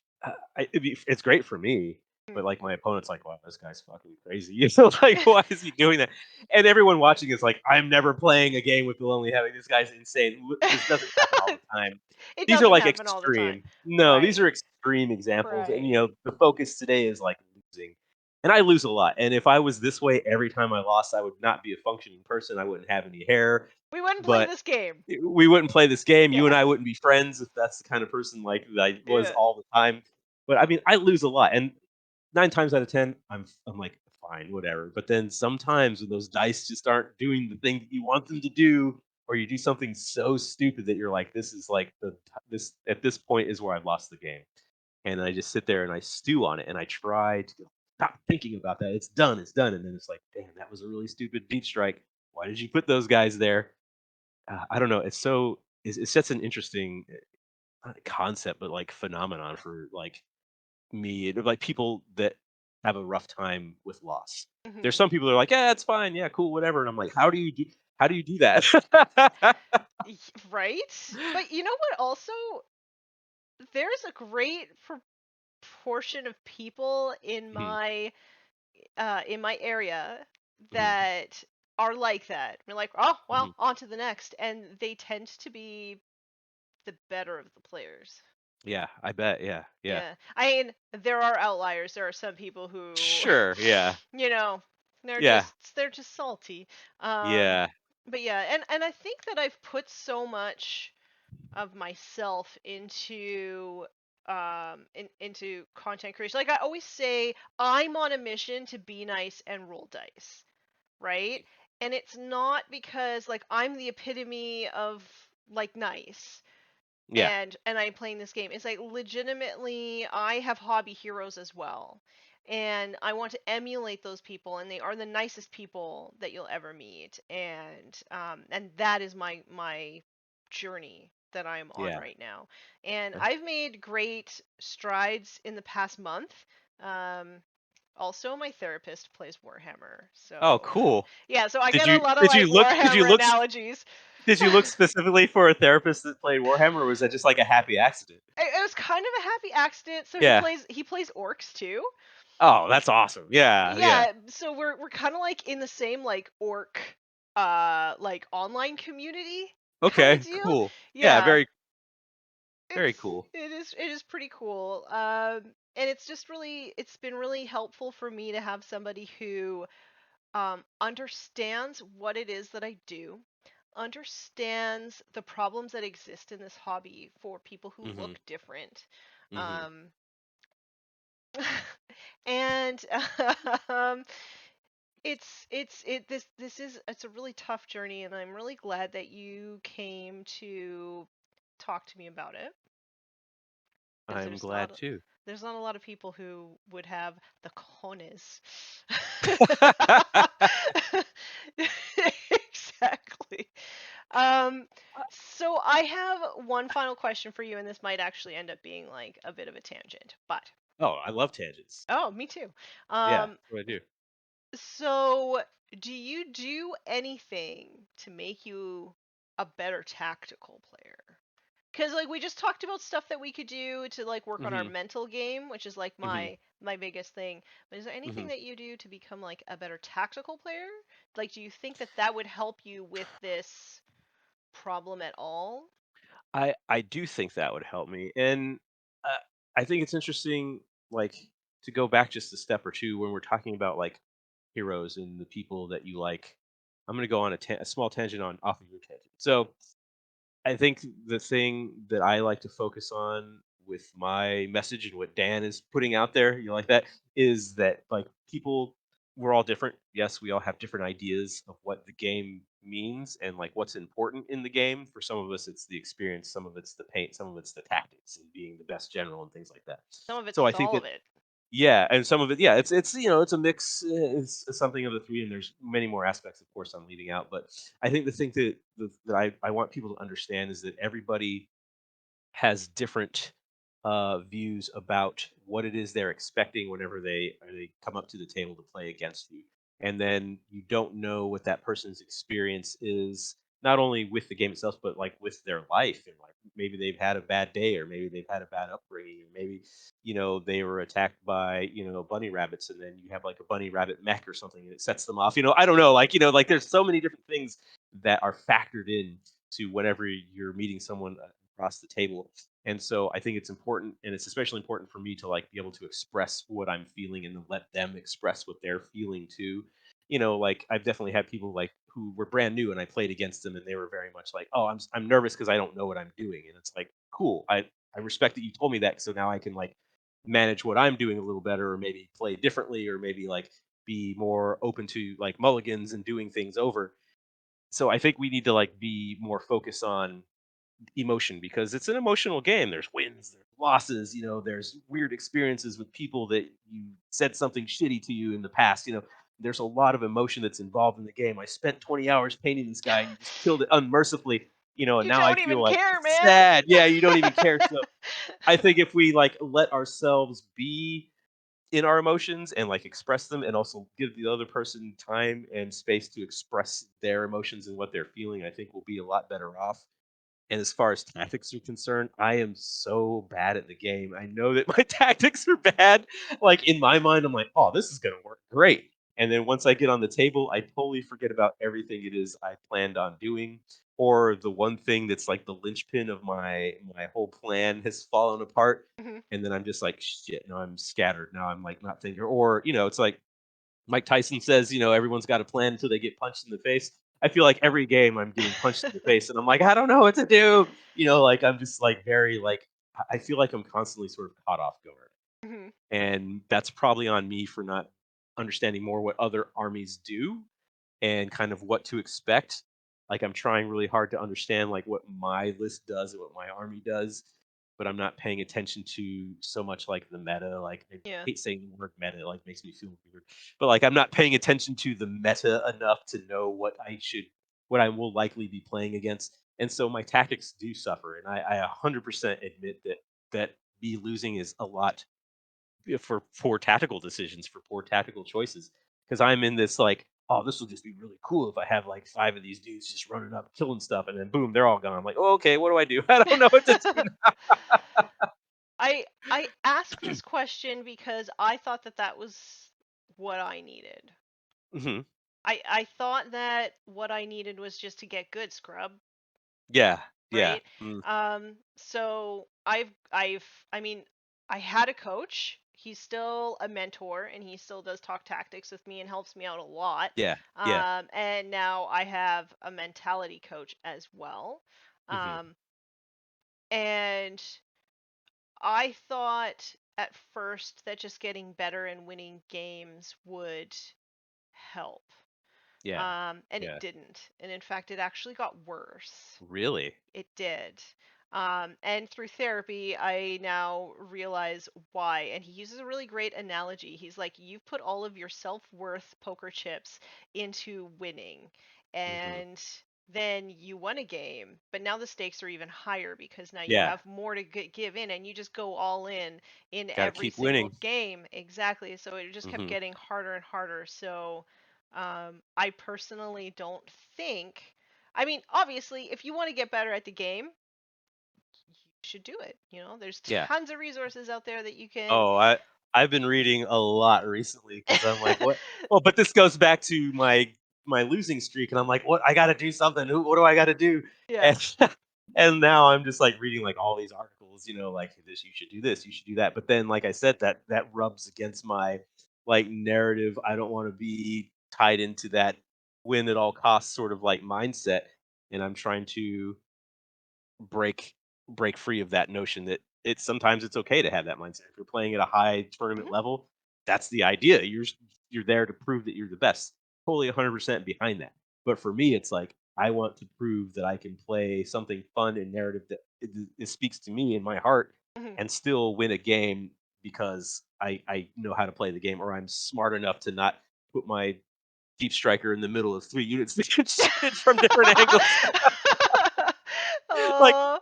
it's great for me, but, Mm. like, my opponent's like, "Wow, this guy's fucking crazy." Like, "Why is he doing that?" And everyone watching is like, "I'm never playing a game with the Lonely Heavy. This guy's insane." This doesn't happen all the time. It These are, doesn't like, happen all the time. extreme. No, these Right. are extreme examples, and, Right. the focus today is, like, losing, and I lose a lot, and if I was this way every time I lost, I would not be a functioning person. I wouldn't have any hair, We wouldn't play but this game. we wouldn't play this game. You and Yeah. I wouldn't be friends if that's the kind of person like that I was Yeah. all the time. But I mean, I lose a lot, and 9 times out of 10, I'm like, fine, whatever. But then sometimes when those dice just aren't doing the thing that you want them to do, or you do something so stupid that you're like, this is like this at this point is where I've lost the game, and I just sit there and I stew on it, and I try to stop thinking about that. It's done, and then it's like, damn, that was a really stupid deep strike. Why did you put those guys there? I don't know. It's such an interesting concept, but like phenomenon for like me, and, like people that have a rough time with loss. There's Mhm. some people that are like, yeah, it's fine, yeah, cool, whatever. And I'm like, how do you do that? Y Right? But you know what also? There's a great proportion of people Mhm, in my area mhm, that are like that. We're like, "Oh, mhm. well, on to the next." And they tend to be the better of the players. Yeah, I bet. Yeah, yeah. Yeah. I mean, there are outliers. There are some people who, Sure. Yeah, you know, yeah, they're just salty. Um, yeah. but yeah, and I think that I've put so much of myself into content creation. Like I always say, I'm on a mission to be nice and roll dice, right? And it's not because like I'm the epitome of like nice Yeah, and I'm playing this game. It's like legitimately I have hobby heroes as well. And I want to emulate those people, and they are the nicest people that you'll ever meet. And that is my journey that I'm on yeah. right now. And Uh, I've made great strides in the past month. Um, Also, my therapist plays Warhammer, Oh, so cool. yeah, so I Did get a you lot of did like you look did you Warhammer look analogies. did you look specifically for a therapist that played Warhammer, or was that just like a happy accident? It was kind of a happy accident. So Yeah. he plays orcs too. Oh, that's awesome. Yeah, yeah. Yeah, so we're kind of like in the same like orc like online community kind of Okay, deal. cool. Yeah, Yeah, very cool. it is pretty cool. And it's been really helpful for me to have somebody who understands what it is that I do, understands the problems that exist in this hobby for people who Mhm, look different. mhm. Um, and um, it's a really tough journey, and I'm really glad that you came to talk to me about it because I'm glad too. there's not a lot of people who would have the cojones. Exactly. Um, so I have one final question for you, and this might actually end up being like a bit of a tangent, but Oh, I love tangents. oh, me too. Yeah, Um, that's what I do. so do you do anything to make you a better tactical player? Because like we just talked about stuff that we could do to like work on our Mhm, mental game, which is like mhm, my biggest thing. But is there anything mhm. that you do to become like a better tactical player? Like, do you think that that would help you with this problem at all? I do think that would help me, and, uh, I think it's interesting, like, to go back just a step or 2 when we're talking about, like, heroes and the people that you like. I'm gonna go on a small tangent on off of your tangent. So I think the thing that I like to focus on with my message and what Dan is putting out there, you know, like that, is that like people, we're all different. Yes, we all have different ideas of what the game means and like what's important in the game. For some of us, it's the experience. Some of it's the paint. Some of it's the tactics and being the best general and things like that. Some of it's So I just think all that of it. yeah, and some of it, yeah, it's you know, it's a mix. It's something of the three, and there's many more aspects, of course, I'm leaving out. But I think the thing that I want people to understand is that everybody has different views about what it is they're expecting whenever they come up to the table to play against you, and then you don't know what that person's experience is, not only with the game itself, but like with their life, and like maybe they've had a bad day, or maybe they've had a bad upbringing, or maybe they were attacked by bunny rabbits, and then you have like a bunny rabbit mech or something, and it sets them off. I don't know, like like there's so many different things that are factored in to whenever you're meeting someone across the table. And so I think it's important, and it's especially important for me to like be able to express what I'm feeling and then let them express what they're feeling too. Like I've definitely had people like who were brand new and I played against them and they were very much like, "Oh, I'm nervous because I don't know what I'm doing." And it's like, "Cool. I respect that you told me that, so now I can like manage what I'm doing a little better, or maybe play differently, or maybe like be more open to like mulligans and doing things over." So I think we need to like be more focused on emotion because it's an emotional game. There's wins, there's losses, there's weird experiences with people that you said something shitty to you in the past. there's a lot of emotion that's involved in the game. I spent 20 hours painting this guy and you just killed it unmercifully, and You now I don't feel even like care, it's man. sad. Yeah, you don't even care. So I think if we like let ourselves be in our emotions and like express them and also give the other person time and space to express their emotions and what they're feeling, I think we'll be a lot better off. And as far as tactics are concerned, I am so bad at the game. I know that my tactics are bad. Like in my mind, I'm like, oh, this is gonna work great. And then once I get on the table, I totally forget about everything it is I planned on doing. Or the one thing that's like the linchpin of my whole plan has fallen apart. Mhm. And then I'm just like, shit, now I'm scattered. Now I'm like not thinking, or it's like Mike Tyson says, everyone's got a plan until they get punched in the face. I feel like every game I'm getting punched in the face and I'm like, I don't know what to do. Like I'm just like very like I feel like I'm constantly sort of caught off guard. Mhm. And that's probably on me for not understanding more what other armies do and kind of what to expect. Like I'm trying really hard to understand like what my list does and what my army does, but I'm not paying attention to so much like the meta. Like I Yeah. hate saying the word meta, it, like makes me feel weird. But like I'm not paying attention to the meta enough to know what I will likely be playing against. And so my tactics do suffer. And I 100% admit that me losing is a lot for poor tactical decisions, for poor tactical choices. Because I'm in this like, oh, this will just be really cool if I have like 5 of these dudes just running up, killing stuff, and then boom, they're all gone. I'm like, oh, okay, what do I do? I don't know what to do. I asked this question because I thought that that was what I needed. Hmm. I thought that what I needed was just to get good scrub, Yeah, yeah, right? So I mean, I had a coach. He's still a mentor and he still does talk tactics with me and helps me out a lot. yeah, yeah. And now I have a mentality coach as well. Hmm. Um, and I thought at first that just getting better and winning games would help. Yeah, And it yeah. didn't. And in fact, it actually got worse. Really? It did. And through therapy, I now realize why. And he uses a really great analogy. He's like, you've put all of your self worth poker chips into winning. Hmm. And then you won a game, but now the stakes are even higher because now you Yeah, have more to give in and you just go all in got to every keep single winning. game. Exactly. So it just kept Hmm. getting harder and harder. So I personally don't think. I mean, obviously, if you want to get better at the game, you should do it. You know, there's Yeah. tons of resources out there that you can. Oh, I've been reading a lot recently because I'm like, what? Well, but this goes back to my losing streak, and I'm like, what? I got to do something. What do I got to do? Yeah. And and now I'm just like reading like all these articles, like this, you should do this, you should do that. But then, like I said, that rubs against my like narrative. I don't want to be tied into that win at all costs sort of like mindset, and I'm trying to break break free of that notion that it's sometimes it's okay to have that mindset. If you're playing at a high tournament Mhm. level, that's the idea. You're there to prove that you're the best. Totally 100% behind that. But for me, it's like I want to prove that I can play something fun and narrative that it speaks to me in my heart Mhm. and still win a game because I know how to play the game or I'm smart enough to not put my deep striker in the middle of 3 units that can shoot it from different angles. Like, Oh.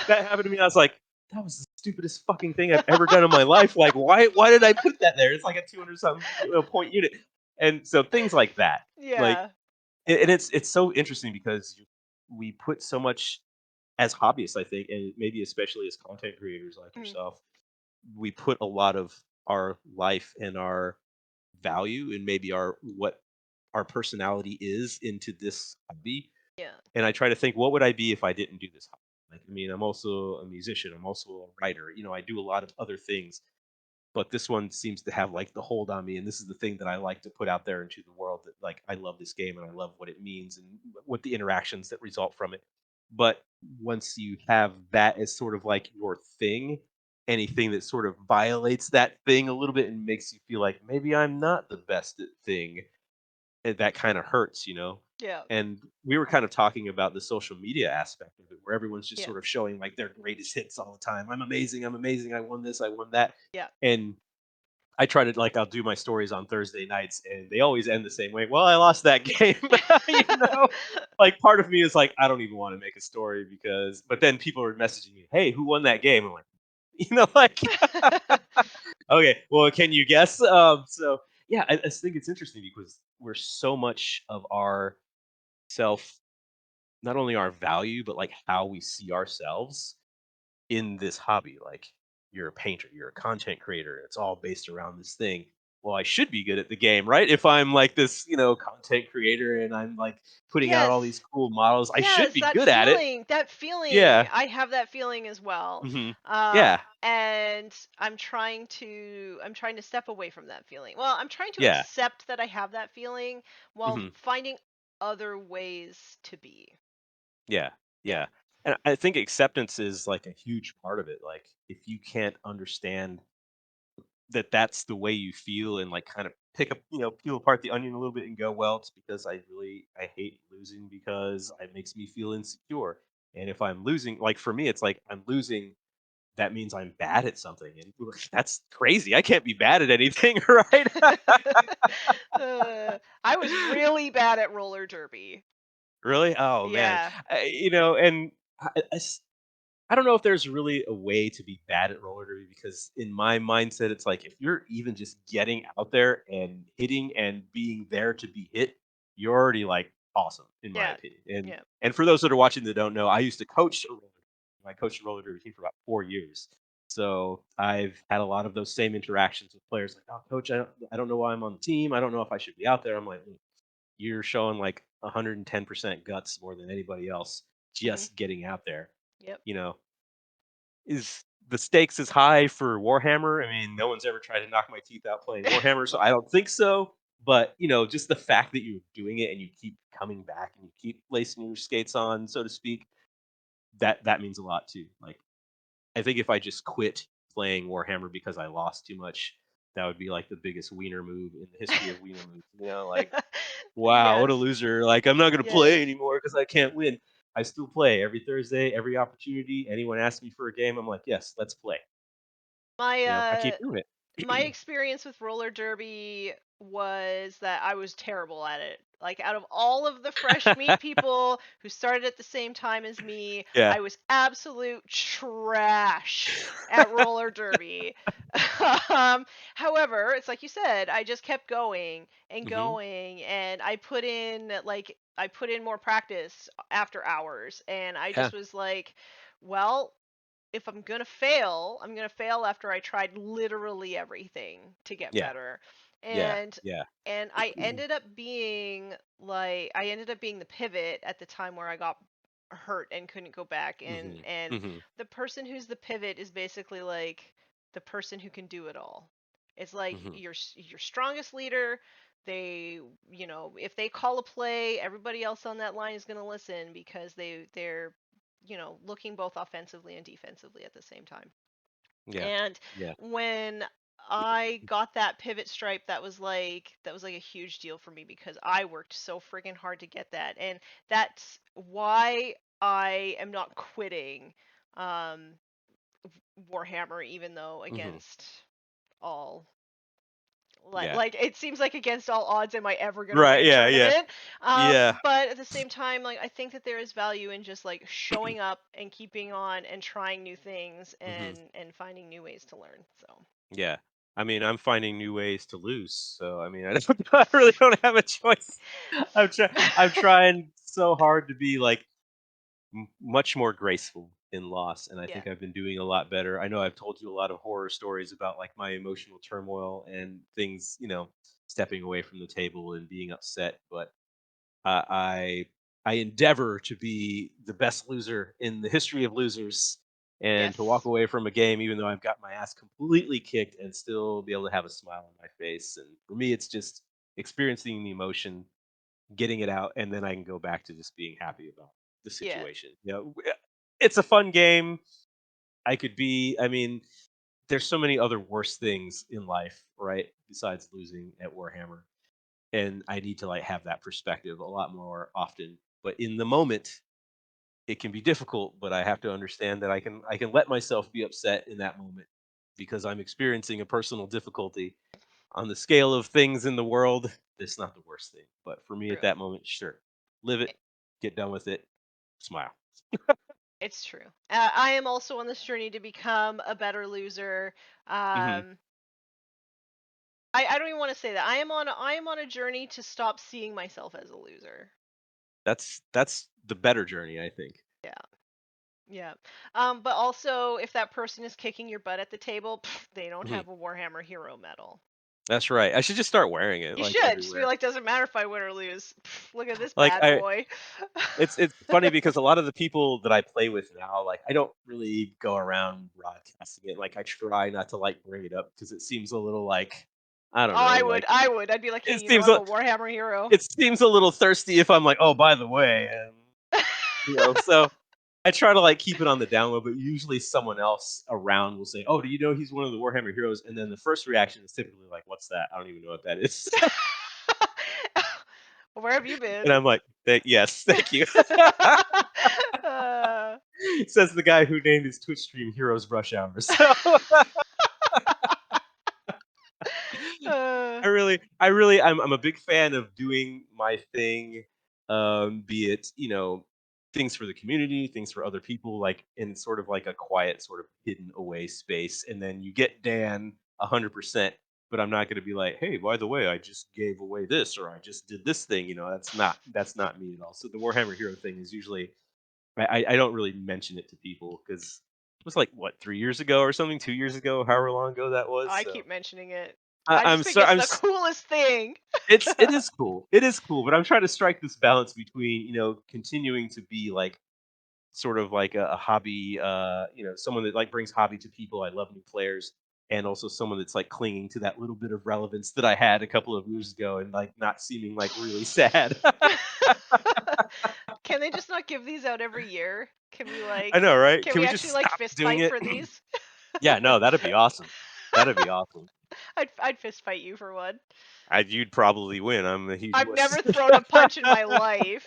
that happened to me. I was like, "That was the stupidest fucking thing I've ever done in my life. Like, why did I put that there? It's like a 200 something point unit." And so things like that. Like, Yeah. and it's so interesting because we put so much as hobbyists, I think, and maybe especially as content creators like Mhm. yourself, we put a lot of our life and our value and maybe what our personality is into this hobby, Yeah. and I try to think, what would I be if I didn't do this hobby? Like, I mean, I'm also a musician. I'm also a writer. I do a lot of other things, but this one seems to have like the hold on me. And this is the thing that I like to put out there into the world that like, I love this game and I love what it means and what the interactions that result from it. But once you have that as sort of like your thing, anything that sort of violates that thing a little bit and makes you feel like maybe I'm not the best at thing, that kind of hurts. Yeah. And we were kind of talking about the social media aspect of it, where everyone's just Yeah. sort of showing like their greatest hits all the time. I'm amazing. I'm amazing. I won this. I won that. Yeah. And I try to like I'll do my stories on Thursday nights, and they always end the same way. Well, I lost that game, you know. Like part of me is like, I don't even want to make a story because, but then people are messaging me, "Hey, who won that game?" I'm like, like, okay, well, can you guess? So yeah, I just think it's interesting because we're so much of our self, not only our value, but like how we see ourselves in this hobby. Like you're a painter, you're a content creator. It's all based around this thing. Well, I should be good at the game, right? If I'm like this, content creator and I'm like putting out all these Yes. cool models, I should Yes, be good at it. that feeling, Yeah. I have that feeling as well. Hmm. Yeah. And I'm trying to step away from that feeling. Well, I'm trying to Yeah. accept that I have that feeling while Hmm. finding other ways to be. Yeah. Yeah. Yeah. And I think acceptance is like a huge part of it. Like if you can't understand that that's the way you feel and like kind of pick up, peel apart the onion a little bit and go, well, it's because I hate losing because it makes me feel insecure. And if I'm losing, like for me, it's like I'm losing, that means I'm bad at something. And that's crazy. I can't be bad at anything, right? I was really bad at roller derby. Really? Oh man. Yeah. And I don't know if there's really a way to be bad at roller derby because in my mindset, it's like if you're even just getting out there and hitting and being there to be hit, you're already like awesome in my Yeah. opinion. And Yeah. and for those that are watching that don't know, I used to coach a roller derby. I coached a roller derby team for about 4 years. So I've had a lot of those same interactions with players like, oh, coach, I don't know why I'm on the team. I don't know if I should be out there. I'm like, "Look, you're showing like 110% guts more than anybody else Mhm. just getting out there. Yep. You know, is the stakes as high for Warhammer? I mean, no one's ever tried to knock my teeth out playing Warhammer, so I don't think so. But just the fact that you're doing it and you keep coming back and you keep lacing your skates on, so to speak, that means a lot too. Like, I think if I just quit playing Warhammer because I lost too much, that would be like the biggest wiener move in the history of wiener moves. Like, wow, what a Yes. loser! Like, I'm not gonna Yes. play anymore because I can't win. I still play every Thursday, every opportunity. Anyone asks me for a game, I'm like, yes, let's play. My I keep doing my it. experience with roller derby was that I was terrible at it. Like out of all of the fresh meat people who started at the same time as me, Yeah. I was absolute trash at roller derby. um, However, it's like you said, I just kept going and Mhm. going, and I put in more practice after hours, and I Yeah. just was like, well, if I'm gonna fail, I'm gonna fail after I tried literally everything to get Yeah. better. Yeah. And Yeah. I ended up being the pivot at the time where I got hurt and couldn't go back, and Mhm. and Mhm. the person who's the pivot is basically like the person who can do it all. It's like Mhm. your strongest leader. They, if they call a play, everybody else on that line is going to listen because they're looking both offensively and defensively at the same time. Yeah. And Yeah. when I got that pivot stripe, that was like a huge deal for me because I worked so freaking hard to get that. And that's why I am not quitting um Warhammer, even though Mhm. against all, like Yeah. like it seems like against all odds, am I ever going to win Right. a Yeah. Yeah. tournament? Yeah. But at the same time, like, I think that there is value in just like showing up and keeping on and trying new things Mhm. and finding new ways to learn. So Yeah. I mean, I'm finding new ways to lose, so I mean, I don't, I really don't have a choice. I'm trying so hard to be like much more graceful in loss, and I yeah. think I've been doing a lot better. I know I've told you a lot of horror stories about like my emotional turmoil and things, stepping away from the table and being upset, but uh, I I endeavor to be the best loser in the history of losers and to walk Yes. away from a game even though I've got my ass completely kicked and still be able to have a smile on my face. And for me, it's just experiencing the emotion, getting it out, and then I can go back to just being happy about the Yeah. situation. It's a fun game. I mean, there's so many other worse things in life, right? Besides losing at Warhammer, and I need to like have that perspective a lot more often. But in the moment, it can be difficult. But I have to understand that I can let myself be upset in that moment, because I'm experiencing a personal difficulty on the scale of things in the world. It's not the worst thing, but for me at True. that moment, sure, live it, get done with it, smile. It's true. I am also on this journey to become a better loser. Hmm. Um, I don't even want to say that. I am on a journey to stop seeing myself as a loser. That's the better journey, I think. Yeah. Yeah. But also if that person is kicking your butt at the table, they don't Mhm. have a Warhammer Hero medal. That's right. I should just start wearing it You like should just be everywhere. like, doesn't matter if I win or lose. Look at this Like bad boy. it's funny because a lot of the people that I play with now, like I don't really go around broadcasting it. Like I try not to like bring it up because it seems a little like I Oh, don't know, like I would. I'd be like, hey, it you know, seems I'm a a Warhammer hero. it seems a little thirsty if I'm like, oh, by the way, and so I try to like keep it on the down low, but usually someone else around will say, "Oh, do you know he's one of the Warhammer heroes?" And then the first reaction is typically like, "What's that? I don't even know what that is." Where have you And been? I'm like, "Yes, thank you." uh, Says the guy who named his Twitch stream Heroes Rush Hour. So uh, I'm a big fan of doing my thing, be it, things for the community, things for other people, like in sort of like a quiet, sort of hidden away space. And then you get Dan 100%, but I'm not going to be like, hey, by the way, I just gave away this or I just did this thing. That's not me at all. So the Warhammer Hero thing is usually, I don't really mention it to people because it was like what 3 years ago or something, 2 years ago, however long ago that was. I So keep mentioning it. I, I just I'm think sorry. it's the coolest thing. It is cool. It is cool, but I'm trying to strike this balance between continuing to be like sort of like a hobby, someone that like brings hobby to people. I love new players, and also someone that's like clinging to that little bit of relevance that I had a couple of years ago, and like not seeming like really sad. Can they just not give these out every year? I know, right? Can Can we we just actually like stop fist doing fight it? for these? Yeah, no, that'd be awesome. That'd be awesome. I'd fist fight you for one. You'd probably win. I'm a huge I've wuss. never thrown a punch in my life.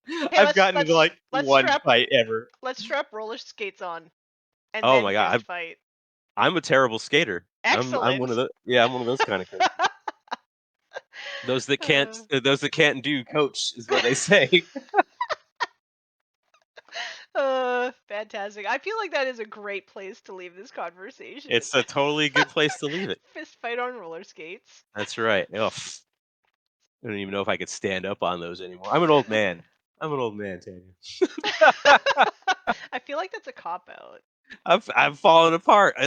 Hey, I've gotten into like one fight ever. let's strap roller skates on and Oh then my god, fist fight. I'm a terrible skater. I'm one of Excellent. those. Yeah, I'm one of those kind of coaches. Uh, Those that can't do coach is what they say. fantastic. I feel like that is a great place to leave this conversation. It's a totally good place to leave it. Fist fight on roller skates. That's right. Ugh. I don't even know if I could stand up on those anymore. I'm an old man. I'm an old man, Tanya. I feel like that's a cop out. I'm falling apart. I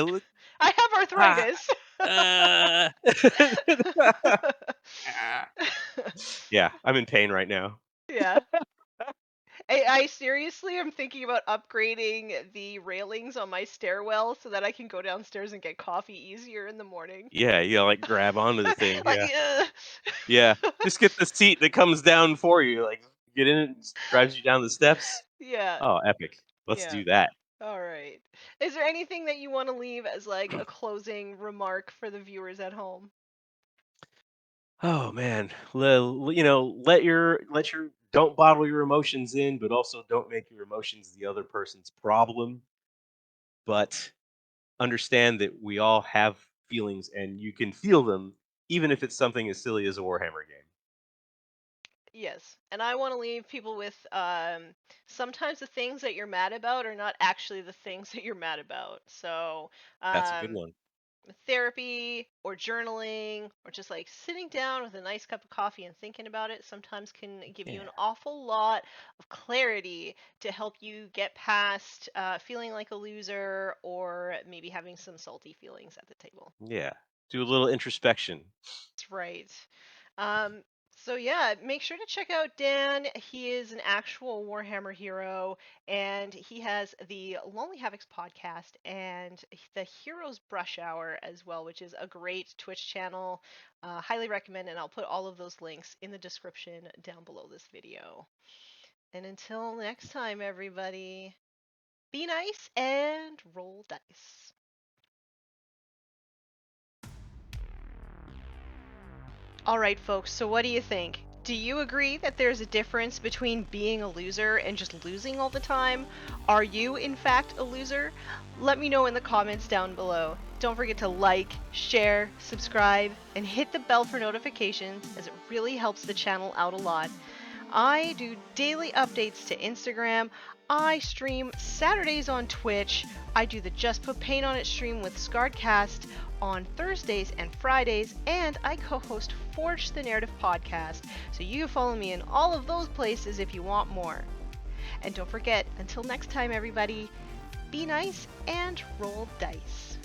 have Ah, arthritis. uh, yeah, I'm in pain right now. Yeah. I seriously am thinking about upgrading the railings on my stairwell so that I can go downstairs and get coffee easier in the morning. Yeah, you gotta like grab onto the thing. Like, Yeah, yeah. Just get the seat that comes down for you. Like get in it, and drives you down the steps. yeah, Oh, epic. Let's yeah. do that. All right. Is there anything that you want to leave as like a closing remark for the viewers at home? Oh man, let your don't bottle your emotions in, but also don't make your emotions the other person's problem. But understand that we all have feelings, and you can feel them, even if it's something as silly as a Warhammer game. Yes. And I want to leave people with sometimes the things that you're mad about are not actually the things that you're mad about. So, That's a good um one. therapy or journaling or just like sitting down with a nice cup of coffee and thinking about it sometimes can give you Yeah, an awful lot of clarity to help you get past feeling like a loser or maybe having some salty feelings at the table. yeah. Do a little introspection. That's right. Um, so yeah, make sure to check out Dan. He is an actual Warhammer hero, and he has the Lonely Havocs podcast and the Heroes Brush Hour as well, which is a great Twitch channel. Highly recommend, and I'll put all of those links in the description down below this video. And until next time, everybody, be nice and roll dice. All right, folks. So what do you think? Do you agree that there's a difference between being a loser and just losing all the time? Are you, in fact, a loser? Let me know in the comments down below. Don't forget to like, share, subscribe, and hit the bell for notifications, as it really helps the channel out a lot. I do daily updates to Instagram. I stream Saturdays on Twitch. I do the Just Put Paint on It stream with Scarredcast on Thursdays and Fridays, and I co-host Forge the Narrative podcast. So you can follow me in all of those places if you want more. And don't forget, until next time, everybody, be nice and roll dice.